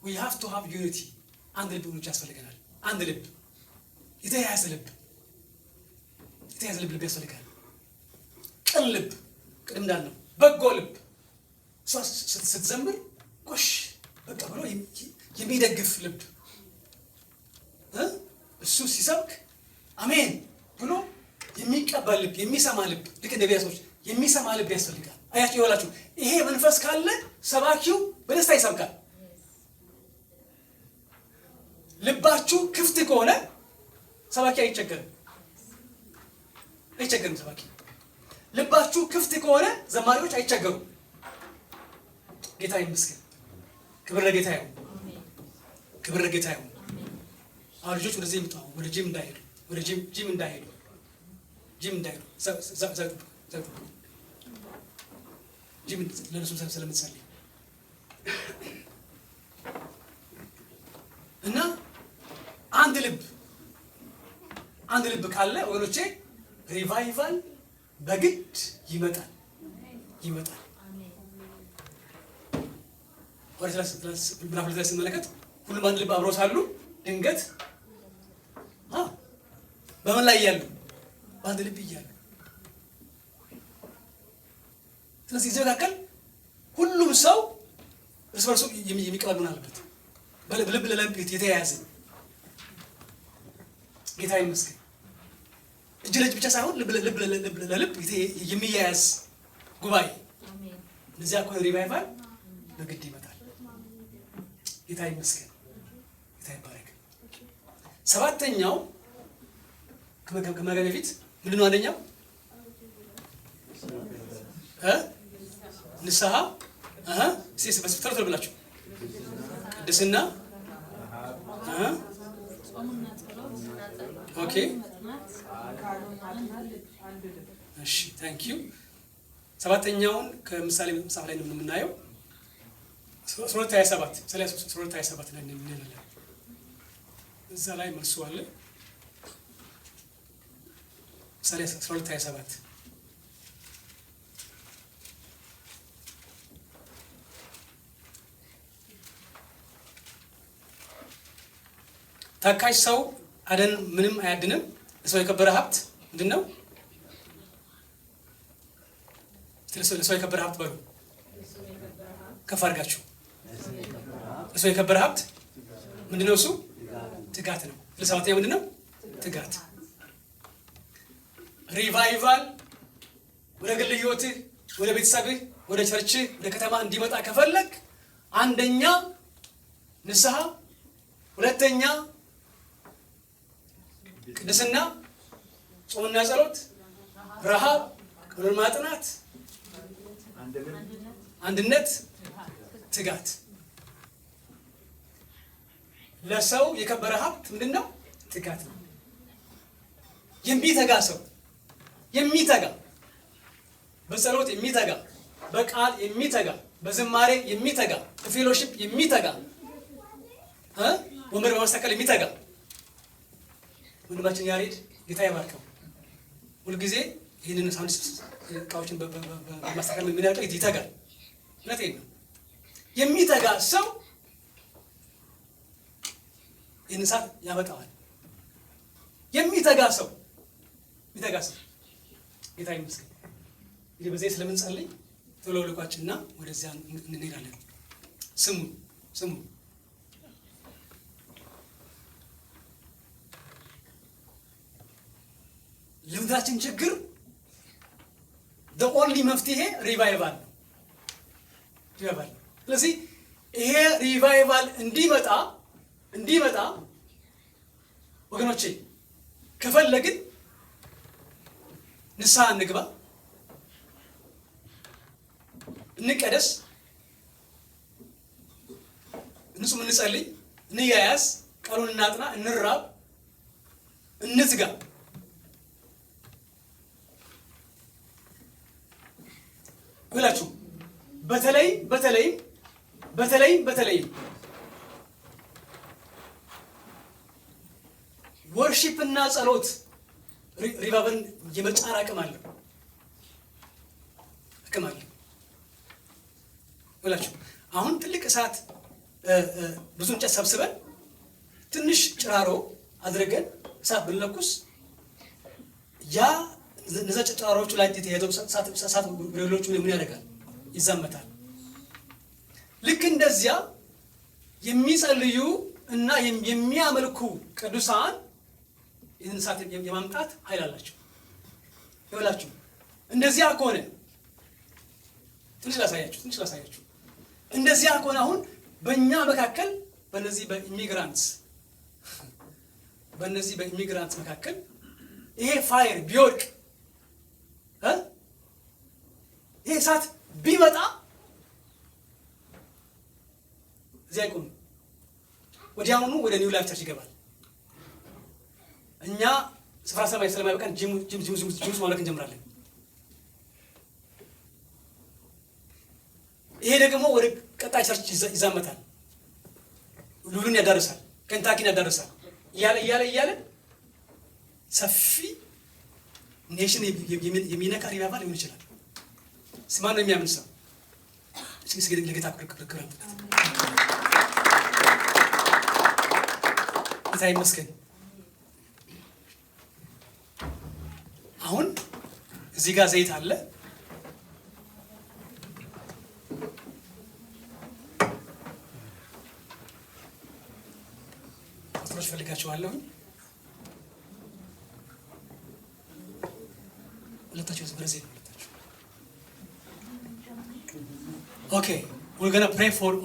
we have to have unity። አንድ ልብ ብቻ ያስፈልገናል። አንድ ልብ፣ የተያያዘ ልብ ያስፈልጋል። ቅን ልብ፣ ቅድም እንዳልነው በጎ ልብ። እሷ ስትዘምር ጎሽ በቃ ብሎ የሚደግፍ ልብ፣ እሱ ሲሰብክ አሜን ብሎ የሚቀበል ልብ፣ የሚሰማ ልብ፣ ልክ እንደ ነቢያቶች የሚሰማ ልብ ያስፈልጋል። አያችሁ ይወላችሁ፣ ይሄ መንፈስ ካለ ሰባኪው በደስታ ይሰብካል። ልባችሁ ክፍት ከሆነ ሰባኪ አይቸገርም። ሰባኪ ልባችሁ ክፍት ከሆነ ዘማሪዎች አይቸገሩም። ጌታ ይመስገን። ክብር ለጌታ ይሁን። አሁን ልጆች ወደዚህ ይምጡ። ወደ ጂም እንዳይሄዱ ጂም ለነሱ ስለምትጸልይ እና አንድ ልብ ካለ ወገኖቼ ሪቫይቫል በግድ ይመጣል። ወደ ምዕራፍ 2 ላይ ስንመለከት ሁሉም አንድ ልብ አብረው ሳሉ ድንገት በምን ላይ እያሉ? በአንድ ልብ እያሉ። ስለዚህ እዚህ መካከል ሁሉም ሰው እርስ በርሱ የሚቀበል መሆን አለበት። ልብ ለልብ የተያያዘ። ጌታ ይመስገን። እጅ ለእጅ ብቻ ሳይሆን ልብ ለልብ የሚያያዝ ጉባኤ። እነዚያ እኮ ሪቫይቫል በግድ ይመጣል። ጌታ ይመስገን። ጌታ ይባረክ። ሰባተኛው ከመገብ በፊት ምንድን ነው? አንደኛው ንስሐ፣ ቶሎ ብላችሁ ቅድስና፣ ኦኬ እሺ፣ ታንክ ዩ። ሰባተኛውን ከምሳሌ መጽሐፍ ላይ ነው የምናየው። 3:27 ላይ እንላለን። እዛ ላይ መልሱ አለ። ምሳሌ 12:27 ታካሽ ሰው አደን ምንም አያድንም። ለሰው የከበረ ሀብት ምንድን ነው? ለሰው የከበረ ሀብት በሉ ከፍ አድርጋችሁ። ለሰው የከበረ ሀብት ምንድን ነው? እሱ ትጋት ነው። ለሰባተኛ ምንድን ነው? ትጋት። ሪቫይቫል ወደ ግል ህይወትህ፣ ወደ ቤተሰብህ፣ ወደ ቸርችህ፣ ወደ ከተማ እንዲመጣ ከፈለግ አንደኛ ንስሐ፣ ሁለተኛ ቅድስና፣ ጾምና ጸሎት፣ ረሃብ፣ ቃሉን ማጥናት፣ አንድነት፣ ትጋት። ለሰው የከበረ ሀብት ምንድን ነው? ትጋት ነው። የሚተጋ ሰው የሚተጋ በጸሎት የሚተጋ በቃል የሚተጋ በዝማሬ የሚተጋ በፌሎሺፕ የሚተጋ ወንበር በማስተካከል የሚተጋ ወንድማችን ያሬድ ጌታ ይባርከው ሁልጊዜ ይህንን ሳውንድ እቃዎችን በማስተካከል ምን ያደርጋል? ይተጋል። እውነቴን ነው። የሚተጋ ሰው ይህን ሰዓት ያመጣዋል። የሚተጋ ሰው ጌታ ይመስገን። እንግዲህ በዚህ ስለምንጸልይ ቶሎ ልቋጭና ወደዚያ እንሄዳለን። ስሙ ለምድራችን ችግር the only መፍትሄ ሪቫይቫል ነው። ስለዚህ ይሄ ሪቫይቫል እንዲመጣ ወገኖቼ ከፈለግን ንስሐ እንግባ፣ እንቀደስ፣ እንጹም፣ እንጸልይ፣ እንያያዝ፣ ቃሉን እናጥና፣ እንራብ፣ እንትጋ። ብላችሁ በተለይ ወርሺፕ እና ጸሎት ሪቫይቫልን የመጫር አቅም አለ ብላችሁ አሁን ትልቅ እሳት ብዙ እንጨት ሰብስበን ትንሽ ጭራሮ አድርገን እሳት ብንለኩስ ያ እነዛ ጭራሮቹ ላይ የተሄደው እሳት ሌሎቹ ምን ያደርጋል? ይዛመታል። ልክ እንደዚያ የሚጸልዩ እና የሚያመልኩ ቅዱሳን ይህን እሳት የማምጣት ኃይል አላቸው። ይኸውላችሁ እንደዚያ ከሆነ ትንሽ ላሳያችሁ። እንደዚያ ከሆነ አሁን በእኛ መካከል በእነዚህ በኢሚግራንትስ መካከል ይሄ ፋየር ቢወድቅ ይሄ እሳት ቢመጣ እዚያ አይቆምም። ወዲያውኑ ወደ ኒው ላይፍ ቸርች ይገባል። እኛ ስፍራ ስለማይበቃን ጂም ማምለክ እንጀምራለን። ይሄ ደግሞ ወደ ቀጣይ ቸርች ይዛመታል። ሉሉን ያዳርሳል፣ ከንታኪን ያዳርሳል። እያለ ሰፊ ኔሽን የሚነካ ሪቫይቫል ሊሆን ይችላል። ማን ነው የሚያምን ሰው? እስኪ ለጌታ ክብር ጌታ ይመስገን። አሁን እዚህ ጋር ዘይት አለ። ፓስተሮች ፈልጋችኋለሁ። ሁለታችሁ በዚህ ሁለታችሁ ኦኬ we're going to pray for